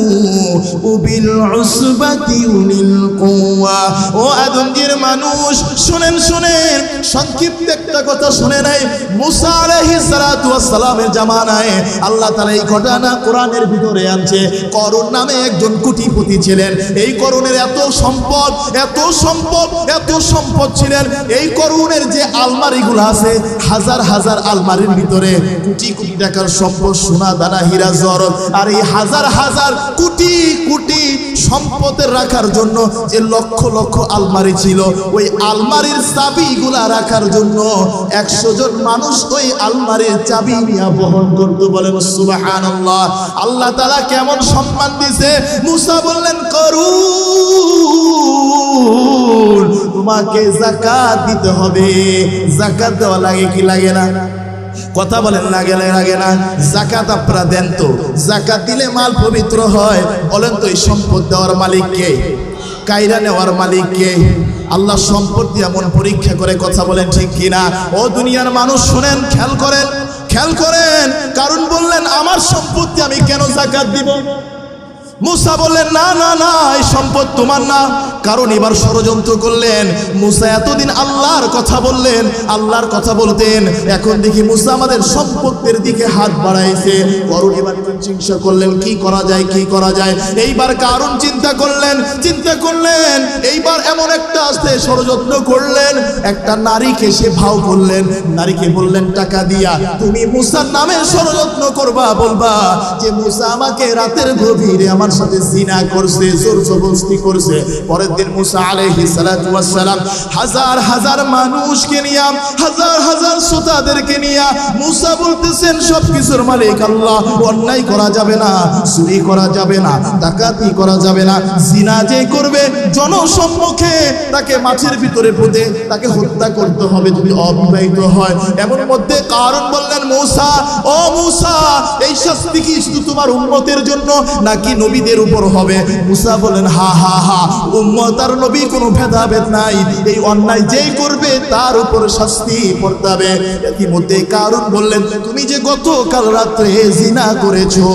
বিল উসবাতি উলিল কুওয়া। ও আদমজির মানুষ, শুনেন শুনেন, সংক্ষিপ্ত একটা কথা শুনে নাই। মূসা আলাইহিস সালাতু ওয়াস সালামের জামানায় আল্লাহ তাআলা এই ঘটনা কোরআনের ভিতরে আনছে। করুন নামে একজন কোটিপতি ছিলেন। এই করুনের এত সম্পদ, এত সম্পদ, এত সম্পদ ছিলেন। এই করুনের যে আলমারিগুলো আছে, হাজার হাজার আলমারির ভিতরে কোটি কোটি টাকার সম্পদ, সোনা দানা হীরা জহরত। আর এই হাজার হাজার কোটি কোটি সম্পদের রাখার জন্য যে লক্ষ লক্ষ আলমারি ছিল, ওই আলমারির চাবিগুলা রাখার জন্য 100 জন মানুষ ওই আলমারির চাবি নিয়ে বহন করতে। বলেন সুবহানাল্লাহ। আল্লাহ তাআলা কেমন সম্মান দিয়েছে। মূসা বললেন, করুন তোমাকে যাকাত দিতে হবে। যাকাত দেওয়া লাগে কি লাগে না? কথা বলেন, লাগে লাগে না? যাকাত আপনারা দেন তো? যাকাত দিলে মাল পবিত্র হয়। বলেন তো এই সম্পদ দেওয়ার মালিক কে? কায়রা নেওয়ার মালিক কে? আল্লাহ সম্পদ দিয়ে এমন পরীক্ষা করে। কথা বলেন ঠিক কিনা? ও দুনিয়ার মানুষ শুনেন, খেয়াল করেন, খেয়াল করেন। কারণ বললেন, আমার সম্পত্তি আমি কেন যাকাত দিব? মূসা বললেন, না না না, এই সম্পদ তোমার না। কারণ এবার ষড়যন্ত্র করলেন। মূসা এতদিন আল্লাহর কথা বললেন, আল্লাহর কথা বলতেন, এখন দেখি মূসা আমাদের সম্পদের দিকে হাত বাড়াইছে। কারণ এবার চিন্তা করলেন, কি করা যায়, কি করা যায়। এইবার কারণ চিন্তা করলেন, চিন্তা করলেন। এইবার এমন একটা আসতে ষড়যন্ত্র করলেন, একটা নারীকে সে ভাও করলেন। নারীকে বললেন, টাকা দিয়া তুমি মূসার নামে ষড়যন্ত্র করবা, বলবা যে মূসা আমাকে রাতের গভীরে আমার সাথে জিনা করছে, জোর জবরদস্তি করছে। পরের দিন মূসা আলাইহিস সালাতু ওয়াস সালাম হাজার হাজার মানুষকে নিয়ে, হাজার হাজার শ্রোতাদেরকে নিয়ে মূসা বলতেছেন, সবকিছুর মালিক আল্লাহ। অন্যায় করা যাবে না, চুরি করা যাবে না, ডাকাতি করা যাবে না। জিনা যে করবে জনসম্মুখে তাকে মাঠের ভিতরে পুঁতে তাকে হত্যা করতে হবে যদি অবিবাহিত হয়। এমন মধ্যে কারণ বললেন, মূসা, ও মূসা, এই শাস্তি কি শুধু তোমার উম্মতের জন্য নাকি নবীদের উপর হবে? মূসা বলেন, হা হা হা, উম্মত আর নবী কোনো ভেদাভেদ নাই। এই অন্যায় যেই করবে তার উপর শাস্তি পড়তে হবে। ইতিমধ্যে কারণ বললেন, তুমি যে গতকাল রাত্রে জিনা করেছো।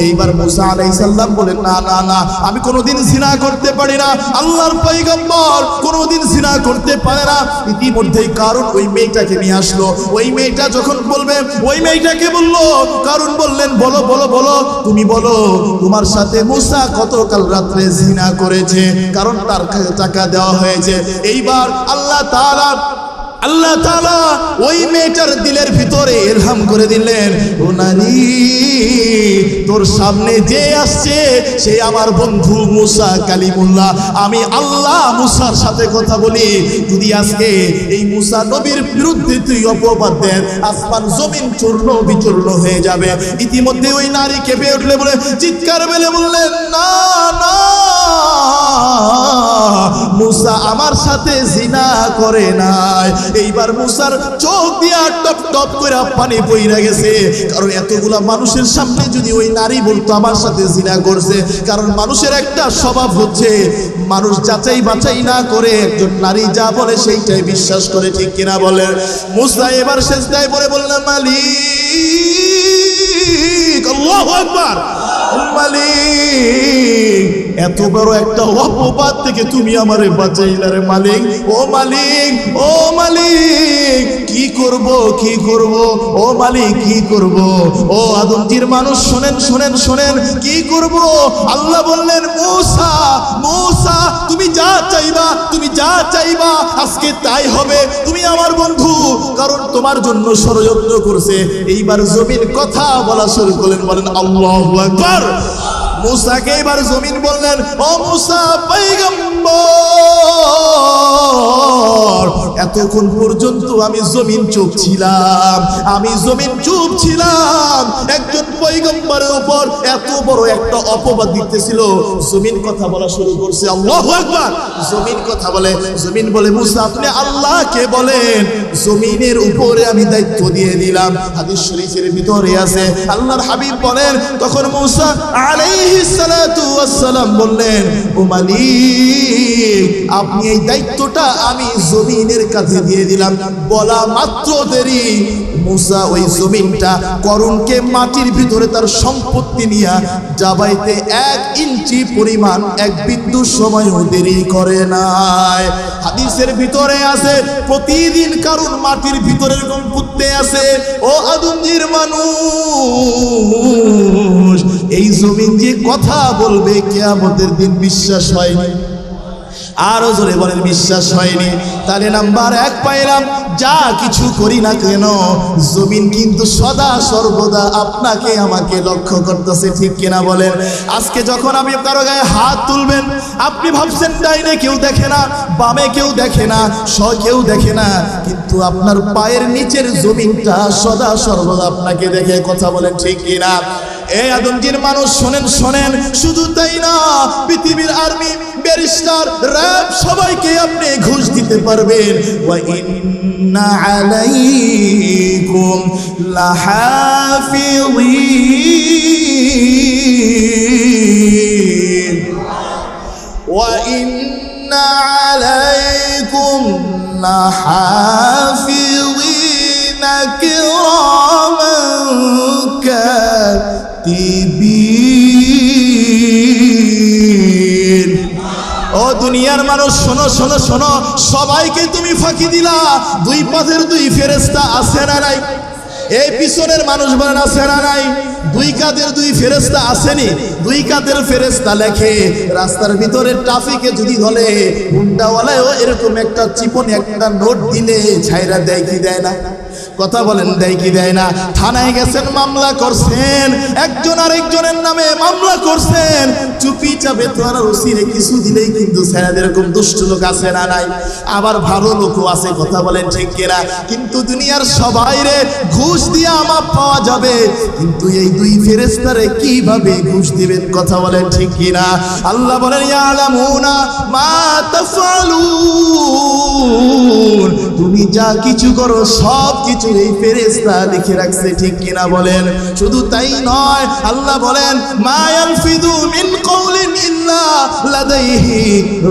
এইবার মূসা আলাইহিস সালাম বলেন, না না না, আমি কোনোদিন জিনা করতে পারি না। আল্লাহর পয়গম্বর কোনোদিন জিনা করতে পারে না। ইতিমধ্যেই কারণ ওই মেয়েটাকে নিয়ে আসলো। ওই মেয়েটা যখন বলবে, ওই মেয়েটাকে বললো, কারণ বললেন, বলো বলো বলো, তুমি বলো তোমার সাথে মূসা গতকাল রাত্রে জিনা করেছে। কারণ তার টাকা দেওয়া হয়েছে। এইবার আল্লাহ তাআলা ওই মেয়েটার দিলের ভিতরে ইলহাম করে দিলেন, ও নারী, তোর সামনে যে আসছে সে আমার বন্ধু মূসা কালিমুল্লাহ। আমি আল্লাহ মূসার সাথে কথা বলি। যদি আজকে এই মূসা নবীর বিরুদ্ধে তুই অপবাদ দেন, আসমান জমিন চূর্ণ বিচূর্ণ হয়ে যাবে। ইতিমধ্যে ওই নারী কেঁপে উঠলে, বলে চিৎকার মেলে বললেন, না না, মূসা আমার সাথে জিনা করে নাই। এইবার মূসার চোখ দিয়া টপ টপ করে পানি বইরা গেছে। কারণ এতগুলা মানুষের সামনে যদি ওই নারী বলতো আমার সাথে জিনা করছে, কারণ মানুষের একটা স্বভাব হচ্ছে মানুষ যাচাই বাছাই না করে একজন নারী যা বলে সেইটাই বিশ্বাস করে, ঠিক কিনা বলেন? মূসা এবার সেজদায় পড়ে বললেন, মালিক, আল্লাহু আকবার, মালিক, এত বড় একটা অপবাদ থেকে তুমি আমারে বাঁচাইলা রে মালিক। ও মালিক, ও মালিক, কি করব, কি করব, ও মালিক, কি করব? ও আদমজির মানুষ শোনেন, শোনেন, শোনেন, কি করব? আল্লাহ বললেন, মূসা, মূসা, তুমি যা চাইবা, তুমি যা চাইবা আজকে তাই হবে। তুমি আমার বন্ধু, কারণ তোমার জন্য ষড়যন্ত্র করছে। এইবার জমিন কথা বলা শুরু করলেন। বলেন আল্লাহু আকবার। মুসাকে এবার জমিন বললেন, ও মুসা পয়গম্বর, এতক্ষণ পর্যন্ত আমি জমিন চুপ ছিলাম, একজন পয়গম্বরের উপর এত বড় একটা অপবাদ দিতেছিল। জমিন কথা বলা শুরু করছে, আল্লাহু আকবার। জমিন কথা বলে, জমিন বলে, মুসা আপনি আল্লাহকে বলেন, জমিনের উপরে আমি দায়িত্ব দিয়ে দিলাম। হাদিস শরীফের ভিতরে আছে, আল্লাহর হাবিব বলেন, তখন মুসা আলাইহিস সালাতু ওয়াস সালাম বললেন, ও মালিক, আপনি এই দায়িত্বটা আমি জমিনের কাছে দিয়ে দিলাম। বলা মাত্র দেরি, মুসা ওই জমিনটা করুণকে মাটির ভিতরে তার সম্পত্তি নিয়ে জাবাইতে 1 ইঞ্চি পরিমাণ 1 বিন্দু সময়ও দেরি করে নাই। হাদিসের ভিতরে আছে, প্রতিদিন কারণ মাটির ভিতরে এরকম পুঁততে আছে। ও আদমজির মানুষ, এই জমিন যে কথা বলবে কিয়ামতের দিন বিশ্বাস হয়নি। আরো জোরে বলেন, বিশ্বাস হয়নি। তাহলে নাম্বার 1 পাইলাম, যা কিছু করি না কেন জমিন কিন্তু সদা সর্বদা আপনাকে আমাকে লক্ষ্য করতেছে, ঠিক কিনা বলেন? আজকে যখন আপনি কারো গায়ে হাত তুলবেন, আপনি ভাবছেন ডাইনে কেউ দেখে না, বামে কেউ দেখে না, কেউ দেখে না, কিন্তু আপনার পায়ের নিচের জমিনটা সদা সর্বদা আপনাকে দেখে। কথা বলেন ঠিক কিনা? এই আদমজির মানুষ শোনেন, শুধু তাই না, পৃথিবীর আর্মি, ব্যারিস্টার, র্যাব সবাইকে আপনি ঘুষ দিতে পারবেন। ওয়া ইন্না আলাইকুম লাহাফিযিন, ওয়া ইন্না আলাইকুম লাহাফিযিন কিরামান কাতিবিন। ও দুনিয়ার মানুষ শোনো, সবাইকে তুমি ফাঁকি দিলা। 2 পথের 2 ফেরেশতা আছে না নাই? এই পিছনের মানুষ বলেন আছে না নাই? 2 কাঁধের 2 ফেরেশতা আসেনি? 2 কাঁধের ফেরেশতা লেখে, রাস্তার ভিতরে ট্রাফিকে যদি ধরে হুন্ডাওয়ালাও এরকম একটা চিপন একটা নোট দিলে ছাইরা দেয় কি দেয় না? কথা বলেন, দেয় কি দেয় না? থানায় গেছেন, মামলা করছেন, একজন আরেকজনের নামে মামলা করছেন, চুপি চাপে থানার ওসিরে কিছু দিলেই কিন্তু ছেড়ে। এরকম দুষ্ট লোক আছে না নাই? আবার ভালো লোকও আছে, কথা বলেন ঠিক কিনা? কিন্তু দুনিয়ার সবাই রে ঘুষ দিয়ে মাপ পাওয়া যাবে, কিন্তু এই 2 ফেরেশতারে কিভাবে ঘুষ দিবেন? কথা বলেন ঠিক কিনা? আল্লাহ বলেন, ইয়ালামুনা মা তাফআলুন, তুমি যা কিছু করো সব কিছু এই ফেরেশতা লিখে রাখছে, ঠিক কিনা বলেন? শুধু তাই নয়, আল্লাহ বলেন, মা ইয়ালফিযু মিন কওলিন ইল্লা লাদাইহি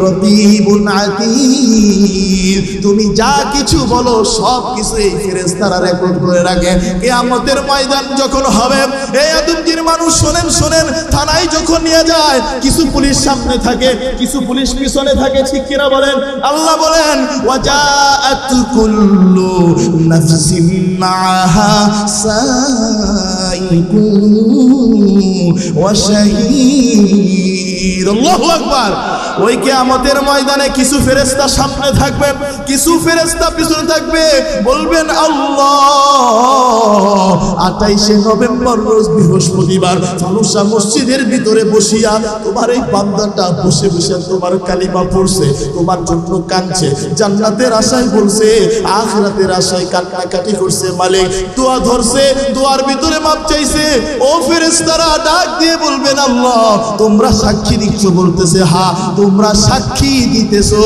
রাকিবুন আতীদ, তুমি যা কিছু বলো সব কিছু এই ফেরেশতারা রেকর্ড করে রাখে। কিয়ামতের ময়দান যখন হবে, এই আদমজির মানুষ শোনেন, থানায় যখন নিয়ে যায়, কিছু পুলিশ সামনে থাকে, কিছু পুলিশ পিছনে থাকে, ঠিক কিনা বলেন? আল্লাহ বলেন, ওয়াজাআত কুল্লু নাফসিন মাআহা সাইকুন ওয়া শাহীদ। আল্লাহু আকবার। ওই কিয়ামতের ময়দানে কিছু ফেরেশতা সামনে থাকবে, কিছু ফেরেশতা পিছনে থাকবে, বলবেন আল্লাহ, 28শে নভেম্বর রোজ বৃহস্পতিবার ফালুসা মসজিদের ভিতরে বসিয়া তোমার এই বান্দাটা বসে বসে তোমার কালিমা পড়ছে, তোমার জন্য কাঁদছে, জান্নাতের আশায় বলছে, আখিরাতের আশায় কান্নাকাটি করছে, মালিক দোয়া ধরছে, দোয়ার ভিতরে মাপ চাইছে। ও ফেরেশতারা ডাক দিয়ে বলবেন, আল্লাহ তোমরা সাক্ষী দিচ্ছ? বলতেছে, হ্যাঁ তোমরা সাক্ষী দিতেছো,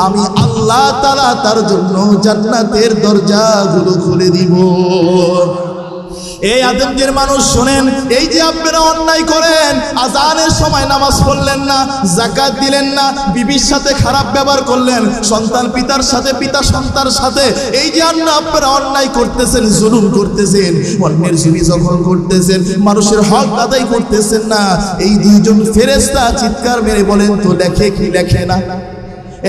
আমি আল্লাহ তাআলা তার জন্য জান্নাতের দরজাগুলো খুলে দিব। এই আদমজির মানুষ শোনেন, এই যে আপনারা অন্যায় করেন, আজানের সময় নামাজ পড়লেন না, যাকাত দিলেন না, বিবির সাথে খারাপ ব্যবহার করলেন, সন্তান পিতার সাথে, পিতা সন্তানের সাথে, এই যে আপনারা অন্যায় করতেছেন, জুলুম করতেছেন, অন্যের জমি দখল করতেছেন, মানুষের হক আদায় করতেছেন না, এই 2জন ফেরেশতা চিৎকার মেরে বলেন তো লেখে কি লেখে না?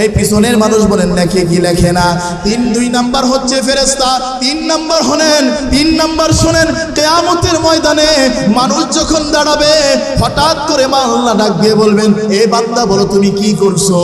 এই পিছনের মানুষ বলেন লেখে কি লেখে না। 2 নাম্বার হচ্ছে ফেরেশতা। 3 নাম্বার হলেন, 3 নাম্বার শোনেন, কিয়ামতের ময়দানে মানুষ যখন দাঁড়াবে হঠাৎ করে আল্লাহ ডাক দিয়ে বলবেন, এ বান্দা বলো তুমি কি করছো।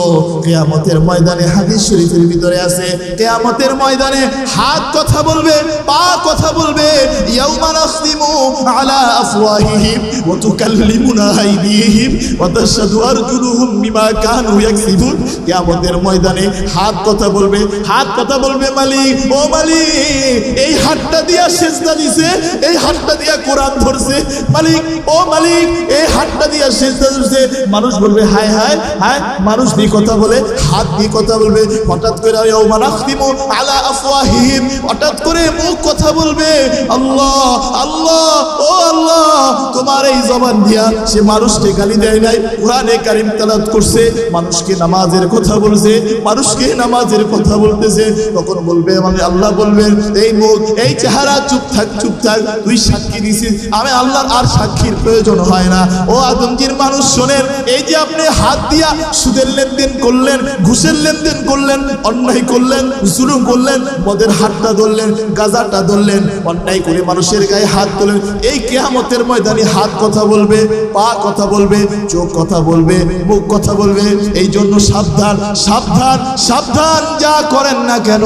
কিয়ামতের ময়দানে হাদিস শরীফের ভিতরে আছে, কিয়ামতের ময়দানে হাত কথা বলবে, পা কথা বলবে। ইয়াউমা নাখতিমু আলা আফওয়াহিহিম ওয়া তুকাল্লিমুনা আইদিহিম ওয়া তাশহাদু আরজুলুহুম বিমা কানু ইয়াকসিবুন। কিয়ামতের ময়দানে হাত কথা বলবে, হাত কথা বলবে, মালিক ও মালিক এই হাতটা দিয়া সিজদা দিছে, এই হাতটা দিয়া কোরআন ধরছে, মালিক ও মালিক এই হাতটা দিয়া সিজদা দিছে। মানুষ বলবে হায় হায় হায়, মানুষ দিয়ে কথা বলে, হাত দিয়ে কথা বলবে। হঠাৎ করে ইয়াউমা নাখতিমু আলা আফওয়াহিহিম, হঠাৎ করে মুখ কথা বলবে। আল্লাহ আল্লাহ ও আল্লাহ, তোমার এই জবান দিয়া সে মানুষকে গালি দেয় নাই, কোরআনে কারীম তেলাওয়াত করছে, মানুষকে নামাজের কথা বলছে, মানুষকে নামাজের কথা বলতেছে। তখন বলবে মানে আল্লাহ বলবেন, এই মুখ এই চেহারা চুপ থাক চুপ থাক, তুই সাক্ষী দিছিস, আমি আল্লাহর আর সাক্ষীর প্রয়োজন হয় না। ও আদমজির মানুষ শোনেন, এই যে আপনি হাত দিয়া সুদের লেনদেন করলেন, ঘুষের লেনদেন করলেন, অন্যায় করলেন, জুলুম করলেন, মদের হাতটা ধরলেন, গাঁজাটা ধরলেন, অন্যায় করে মানুষের গায়ে হাত তোলেন, এই কিয়ামতের ময়দানে হাত কথা বলবে, পা কথা বলবে, চোখ কথা বলবে, মুখ কথা বলবে। এই জন্য সাবধান সাবধান সাবধান, যা করেন না কেন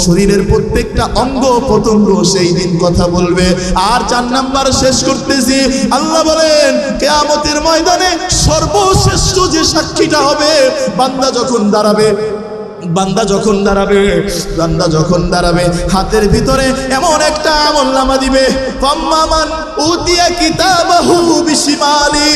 শরীরের প্রত্যেকটা অঙ্গ প্রত্যঙ্গ সেই দিন কথা বলবে। আর 4 নাম্বার শেষ করতেছি, আল্লাহ বলেন কিয়ামতের ময়দানে সর্বশ্রেষ্ঠ যে সাক্ষীটা হবে, বান্দা যখন দাঁড়াবে, বান্দা যখন দাঁড়াবে, বান্দা যখন দাঁড়াবে, হাতের ভিতরে এমন একটা আমলনামা দিবে। ফাম্মামান উতিয়া কিতাবাহু বিশিমালি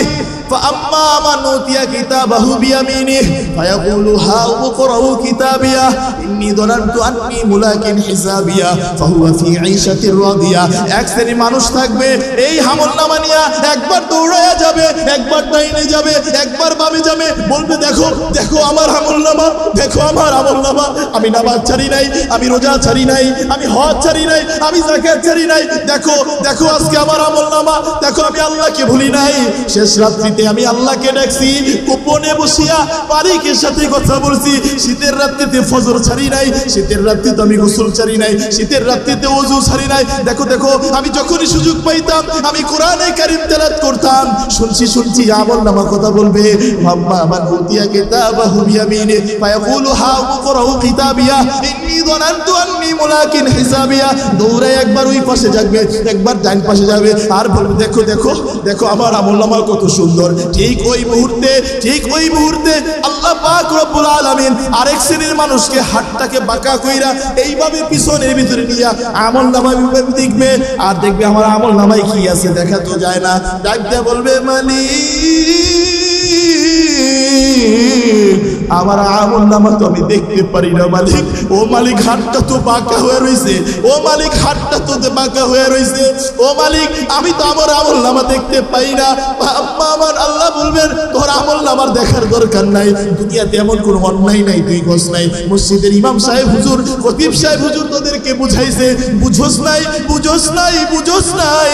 فأما من أوتي كتابه بيمينه فيقول هاؤم اقرءوا كتابيه إني ظننت أني ملاق حسابيه فهو في عيشة راضية। এক শ্রেণীর মানুষ থাকবে, এই আমলনামা নিয়ে একবার দৌড়ায়া যাবে, একবার ডাইনে যাবে, একবার বামে যাবে, বলবে দেখো দেখো আমার আমলনামা, দেখো আমার আমলনামা, আমি নামাজ ছাড়ি নাই, আমি রোজা ছাড়ি নাই, আমি হজ ছাড়ি নাই, আমি যাকাত ছাড়ি নাই, দেখো দেখো আজকে আমার আমলনামা, দেখো আমি আল্লাহকে ভুলি নাই, শেষ রাত্রিতে আমি আল্লাহকে ডাকছি, গোপনে বসিয়া পারিকের সাথে কথা বলছি, শীতের রাত্রিতে ফজর ছাড়ি নাই, শীতের রাত্রিতে আমি গোসল ছাড়ি নাই, শীতের রাত্রিতে ওযু ছাড়ি নাই, দেখো দেখো আমি যখনই সুযোগ পাইতাম আমি কোরআনে কারীম তেলাওয়াত করতাম, শুনছি শুনছি আমলনামা কথা বলবে। আম্মা মান উতিয়া কিতাবাহু বিয়ামিনি ফায়াকুলু হাউম ইকরাউ কিতাবিয়া ইন্নী যানানতু আন্নী মুলাকিন হিসাবিয়া। দৌড়ে একবার ওই পাশে যাবে, একবার ডান পাশে যাবে, আর বলবে দেখো দেখো দেখো আমার আমলনামা কত সুন্দর। ঠিক ওই মুহূর্তে, ঠিক ওই মুহূর্তে আল্লাহ পাক রব্বুল আলামিন আরেক শ্রেণীর মানুষকে হাতটাকে বাঁকা কইরা এইভাবে পিছনের ভিতরে নিয়ে আমলনামা দেখবে, আর দেখবে আমার আমলনামায় কি আছে দেখা তো যায় না, ডাক দিয়ে বলবে মালিক আমার আমলনামা তো আমি দেখতে পারি না মালিক, ও মালিক হাতটা তো বাঁকা হয়ে রয়েছে, ও মালিক হাতটা তো বাঁকা হয়ে রয়েছে, ও মালিক আমি তো আমার আমলনামা দেখতে পাই না। আমার আল্লাহ বলবেন তোর আমলনামার দেখার দরকার নাই, দুনিয়াতে এমন কোনো অন্যায় নাই তুই বুঝ নাই, মসজিদের ইমাম সাহেব হুজুর, খতিব সাহেব হুজুর তোদেরকে বুঝাইছে, বুঝোস নাই বুঝোস নাই বুঝোস নাই।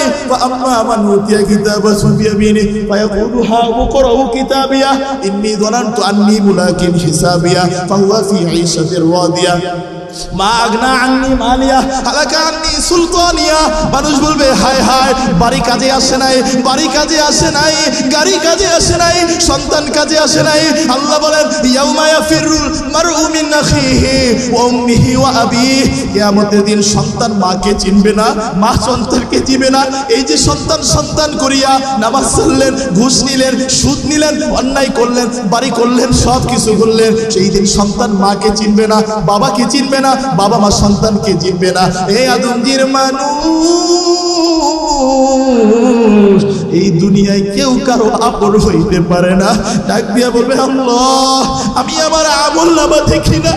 আম্মা মান উতিয়া কিতাবাহু বিয়ামিনি ফায়াকুলু হাউম ইকরাউ কিতাবিয়া ইন্নী যানানতু আন্নী মুলাকিন হিসাবিয়া ফাহুয়া ফি ঈশাতির রাদিয়া মা আগনা আন্নী মালিয়া হালাকা আন্নী সুলতানিয়া। মানুষ বলবে হায় হায়, বাড়ি কাজে আসে নাই, বাড়ি কাজে আসে নাই, গাড়ি কাজে আসে নাই, সন্তান কাজে আসে নাই। আল্লাহ বলেন ইয়াউমা ইয়াফিরুল মারউ মিন আখিহি ওয়া উম্মিহি ওয়া আবিহি। কিয়ামতের দিন সন্তান মাকে চিনবে না, মা সন্তানকে চিনবে না। এই যে সন্তান সন্তান করিয়া নামাজ পড়লেন, ঘুষ নিলেন, সুদ নিলেন, অন্যায় করলেন, বাড়ি করলেন, সব কিছু করলেন, সেই দিন সন্তান মাকে চিনবে না, বাবাকে চিনবে না, বাবা মা সন্তানকে চিনবে না। এই আদমজির মানুষ এই দুনিয়ায় কেউ কারো আপন হইতে পারে না। ডাক দিয়া বলবে আল্লাহ আমি আমার আমলনামা দেখি না,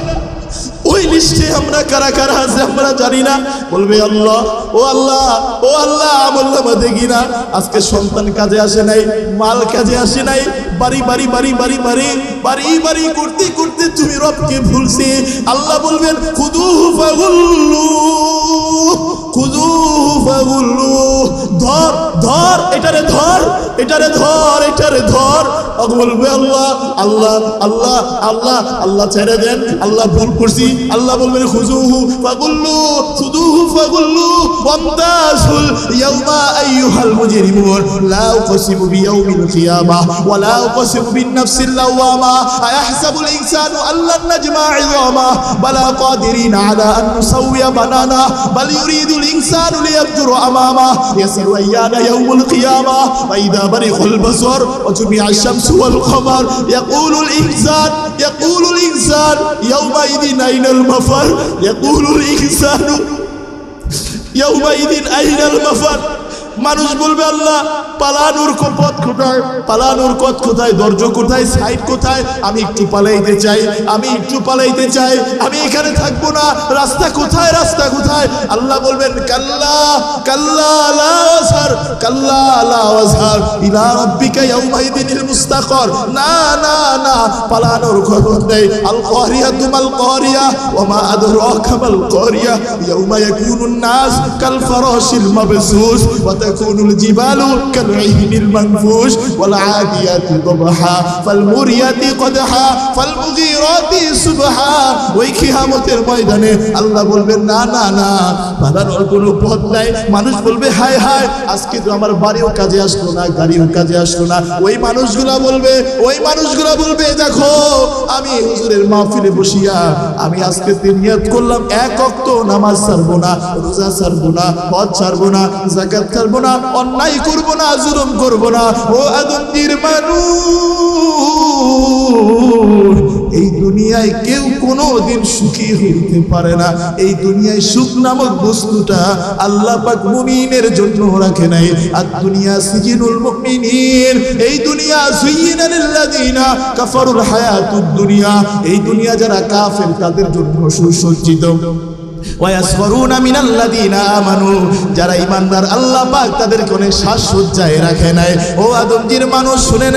ওই লিস্টে আমরা কারা কারা আছে আমরা জানি না। বলবে আল্লাহ ও আল্লাহ ও আল্লাহ আমলনামা দেখি না, আজকে সন্তান কাজে আসে নাই, মাল কাজে আসে নাই, বাড়ি বাড়ি বাড়ি বাড়ি বাড়ি বাড়ি বাড়ি করতে করতে তুমি রবকে ভুলছি। আল্লাহ বলবেন খুদুহু ফাগুল্লু, খুদুহু ফাগুল্লু, ধর ধর এটারে ধর, এটারে ধর, এটারে ধর। বলবে আল্লাহ আল্লাহ আল্লাহ আল্লাহ আল্লাহ ছেড়ে দেন, আল্লাহ ভুল করছি। আল্লাহ বলবেন খুযুহু ফাগুল্লু খুযুহু ফাগুল্লু ওয়ামতাসুল ইয়াউমা আইয়ুহাল মুজরিমুন লা উকসিমু বিয়াউমিল কিয়ামাহ ওয়া লা উকসিমু বিন-নাফসিল লাওয়ামা আয়াহসাবুল ইনসানু আল্লান নাজমা ইযামাহ বালা কাদিরিন আলা আন নুসাওয়িয়া বানানা বাল ইউরিদুল ইনসানু লিয়াফজুরা আমামাহ ইয়াসিরু আইয়ানা ইয়াউমুল কিয়ামাহ ওয়া ইযা বারিখাল বাসর ওয়া জুমিআশ শামসু ওয়াল কমার ইয়াকুলুল ইনসান ইয়াউমাইযিন আইনাল মাফার ইয়াকুলুল ইনসানু ইয়াউমাইযিন আইনাল মাফার। মানুষ বলবে আল্লাহ পালানোর পথ কোথায়, পালানোর পথ কোথায়, দরজা কোথায়, সাইড কোথায়, আমি একটু পালাইতে চাই, আমি একটু পালাইতে চাই, আমি এখানে থাকবো না, রাস্তা কোথায়, রাস্তা কোথায়। আল্লাহ বলবেন কাল্লা কাল্লা লা ওয়াজহার কাল্লা লা ওয়াজহার ইলা রাব্বিকা ইয়াউমাইযিনিল মুস্তাকার। না না না, পালানোর খবর নেই। আল কারিয়াতু মাল কারিয়া ওয়া মা আদরাকা মাল কারিয়া ইয়াউমা ইয়াকুনুন নাস কাল ফারাশিল মাবসুস ওয়া তাকুনুল জিবালু কাল ইহিনিল মানফুশ ওয়াল আদিয়াতি দবহা ফাল মুরিয়াতি কদহা ফাল মুগীরাতি সুবহা। ওই কিয়ামতের ময়দানে আল্লাহ বলবেন না না না, পালানোর কোনো পথ নাই। মানুষ বলবে হায় হায়, আজকে তো আমার বাড়িও কাজে আসলো না, গাড়িও কাজে আসলো না। ওই মানুষগুলা বলবে দেখো আমি হুজুরের মাহফিলে বসিয়া আমি আজকে নিয়ত করলাম এক ওয়াক্ত নামাজ ছাড়বো না, রোজা ছাড়বো না, হজ ছাড়বো না, যাকাত ছাড়বো না, অন্যায় করবো না, জুলুম করবো না। ও আদমজির মানুষ, এই দুনিয়ায় কেউ কোনোদিন সুখী হইতে পারে না। এই দুনিয়ায় সুখ নামক বস্তুটা আল্লাহ পাক মুমিনের জন্য রাখে নাই। আর দুনিয়া সিজিনুল মুমিনিন, এই দুনিয়া যুয়িনা লিল্লাযিনা কাফারুল হায়াতুদ দুনিয়া, এই দুনিয়া যারা কাফের তাদের জন্য সুসজ্জিত। ওয়ায়াসফারুনা মিনাল্লাযিনা আমানু, যারা ঈমানদার আল্লাহ পাক তাদেরকে অনেক সাজসজ্জায় রাখে নাই। ও আদমজির মানুষ শুনে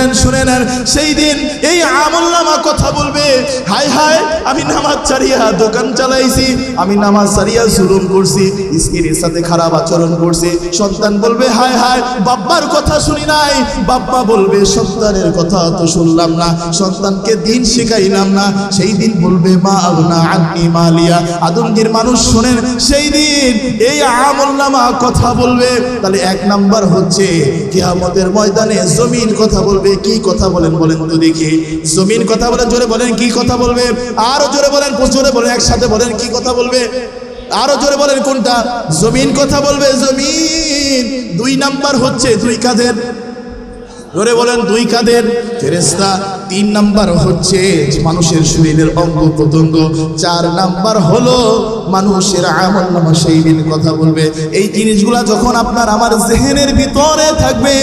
নেন, সেই দিন এই আমলনামা কথা বলবে হায় হায় আমি নামাজ ছাড়িয়া দোকান চালাইছি, আমি নামাজ ছাড়িয়া জুলুম করছি, স্ত্রীর সাথে খারাপ আচরণ করছি। সন্তান বলবে হায় হায় বাবার কথা শুনি নাই, বাবা বলবে সন্তানের কথা তো শুনলাম না, সন্তানকে দিন শেখাইলাম না। সেই দিন বলবে মা আগনা আন্নি মালিয়া। আদমজির মানুষ শোনেন, সেই দিন এই আমলনামা কথা বলবে। তাহলে এক নাম্বার হচ্ছে কিয়ামতের ময়দানে জমিন কথা বলবে। কি কথা বলেন তো দেখি, জমিন কথা বলেন, জোরে বলেন কি কথা বলবে, আরো জোরে বলেন, একসাথে বলেন কি কথা বলবে, আরো জোরে বলেন কোনটা, জমিন কথা বলবে। জমিন দুই নাম্বার হচ্ছে দুই কাঁধের, জোরে বলেন দুই কাঁধের ফেরেশতা। তিন নাম্বার হচ্ছে মানুষের শরীরের অঙ্গ প্রত্যঙ্গ। চার নাম্বার হলো মানুষের আমলনামা সেই দিন কথা বলবে। এই জিনিসগুলা যখন আপনার আমার জেহেনের ভিতরে থাকবে,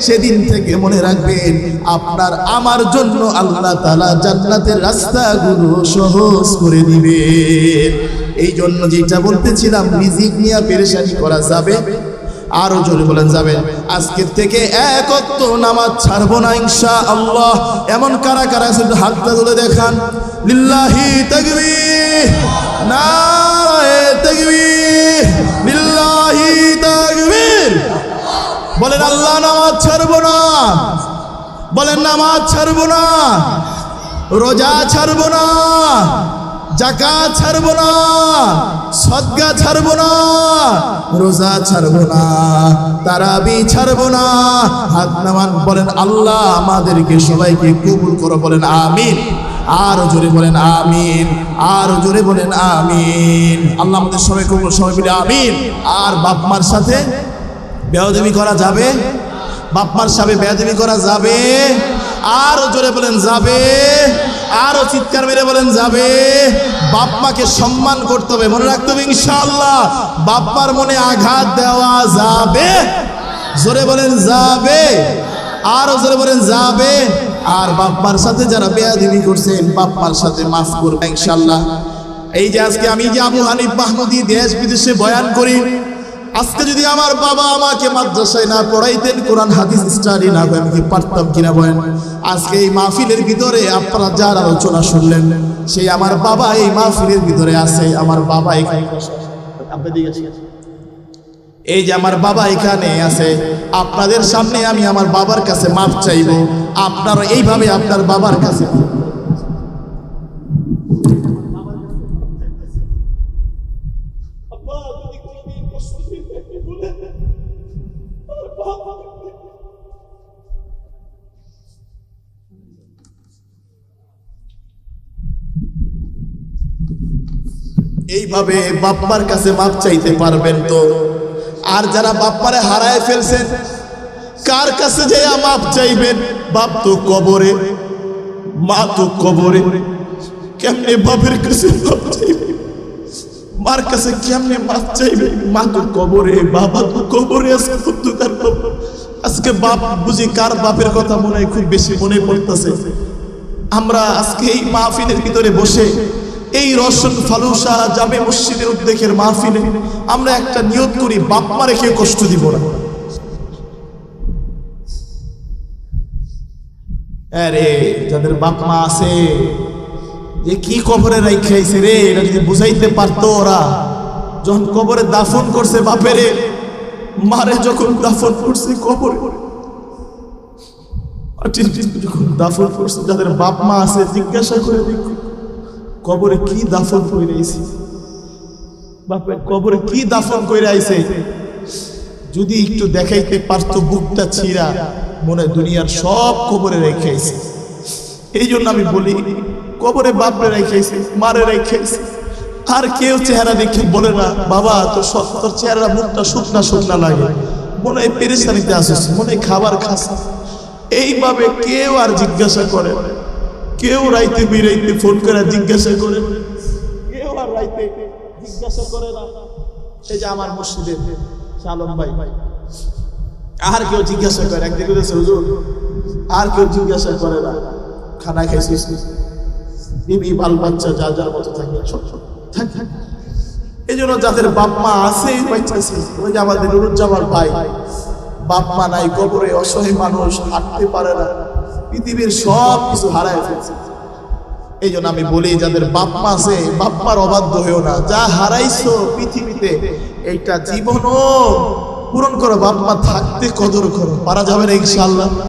সেদিন থেকে মনে রাখবেন আপনার আমার জন্য আল্লাহ তাআলা জান্নাতের রাস্তাগুলো সহজ করে দিবেন। এই জন্য যেটা বলতেছিলাম, রিজিক নিয়ে পেরেশানি করা যাবে, আরো জোরে বলেন যাবে। আজকের থেকে এক ওয়াক্ত নামাজ ছাড়বো না ইনশাআল্লাহ। এমন কারা কারা শুধু হাতটা তুলে দেখান। লিল্লাহি তাকবীর, নারে তাকবীর, লিল্লাহি তাকবীর। বলেন আল্লাহ নামাজ ছাড়বো না, বলেন নামাজ ছাড়বো না, রোজা ছাড়বো না, যাকাত ছাড়বো না, সদকা ছাড়বো না, রোজা ছাড়বো না, তারাবি ছাড়বো না। হাত নামান, বলেন আল্লাহ আমাদেরকে সবাইকে কবুল করো, বলেন আমিন। আর জোরে বলেন আমিন, আর জোরে বলেন আমিন। আল্লাহ আমাদের সবাই কবুল, সবাই বলে আমিন। আর বাপ মার সাথে বেয়াদবি করা যাবে, বাপ মার সাথে বেয়াদবি করা যাবে, আর জোরে বলেন যাবে, আরো চিৎকার মেরে বলেন যাবে। বাপ মাকে সম্মান করতে হবে, মনে রাখতে হবে ইনশাআল্লাহ। বাপ মার মনে আঘাত দেওয়া যাবে, জোরে বলেন যাবে, আরো জোরে বলেন যাবে। আর বাপ মার সাথে যারা বেয়াদবি করছেন, বাপ মার সাথে মাফ করবে ইনশাআল্লাহ। এই যে আজকে আমি যে আবু হানিফ মাহমুদি দেশ বিদেশে বয়ান করি, আজকে যদি আমার বাবা আমাকে মাদ্রাসায় না পড়াইতেন, কোরআন হাদিস স্টাডি না করে, আমি কি পারতাম কিনা বলেন? আজকে এই মাহফিলের ভিতরে আপনারা যার আলোচনা শুনলেন, সেই আমার বাবা এই মাহফিলের ভিতরে আছে। আমার বাবা এখানে, এই যে আমার বাবা এখানে আছে, আপনাদের সামনে আমি আমার বাবার কাছে মাফ চাইব, আপনারা এইভাবে আপনার বাবার কাছে এইভাবে বাপ্পার কাছে মাপ চাইতে পারবেন তো? আর যারা বাপ্পারে হারায় ফেলছেন, কার কাছে যাইয়া মাপ চাইবেন? বাপ তো কবরে, মা তো কবরে, কেমনে বাপের কাছে মাপ চাইবে? মার কাছে কেমনে মাপ চাইবে? মা তো কবরে, বাবা তো কবরে। আজকে বাপ বুঝি কার বাপের কথা মনে হয় খুব বেশি মনে পড়তেছে। আমরা আজকে এই মাহফিলের ভিতরে বসে এই রওশন ফালুসা জামে মসজিদের উদ্যোগের মাহফিলে আমরা একটা নিয়ত করি, বাপ মা রেখে কষ্ট দিব না। আরে যাদের বাপ মা আছে, যে কি কবরে রাইখাইছে রে, এটা যদি বুঝাইতে পারতো ওরা। যখন কবরে দাফন করছে বাপেরে, মারে যখন দাফন করছে কবরে, যখন দাফন করছে, যাদের বাপ মা আছে জিজ্ঞাসা করে দেখো কবরে কি দাফন করে আইছে, বাপের কবরে কি দাফন করে আইছে। যদি একটু দেখাইতে পারতো বুকটা ছিঁড়া, মনে দুনিয়ার সব কবরে রেখাইছে। এই জন্য আমি বলি, কবরে বাপরে রেখাইছে, মারে রেখাইছে। আর কেউ চেহারা দেখে বলে না বাবা তোর চেহারা মুখটা শুকনা শুকনা লাগে, মনে হয় পেরেশানিতে আসিস, মনে হয় খাবার খাস। এইভাবে কেউ আর জিজ্ঞাসা করে, কেউ রাইতে বিরাইতে ফোন করে জিজ্ঞাসা করে, কেউ আর রাইতে জিজ্ঞাসা করে না। এই যে আমার মসজিদের শালম ভাই, আর কেউ জিজ্ঞাসা করে একদিকে হুজুর, আর কেউ জিজ্ঞাসা করে না খানা খাইছিস, বিবি বাল বাচ্চা যা যার মতো থাকে সব থাকে। এই জন্য যাদের বাপ মা আছে, ওই যে আমাদের নুরুজ্জামান ভাই, বাপ মা নাই, কবরে অসহায় মানুষ, হাঁটতে পারে না, পৃথিবীর সব কিছু হারায় ফেলছে। এই জন্য আমি বলি, যাদের বাপ মা আছে বাপ মার অবাধ্য হয়েও না। যা হারাইছো পৃথিবীতে এইটা জীবনও পূরণ করো, বাপ মা থাকতে কদর করো। পারা যাবে না ইনশাআল্লাহ।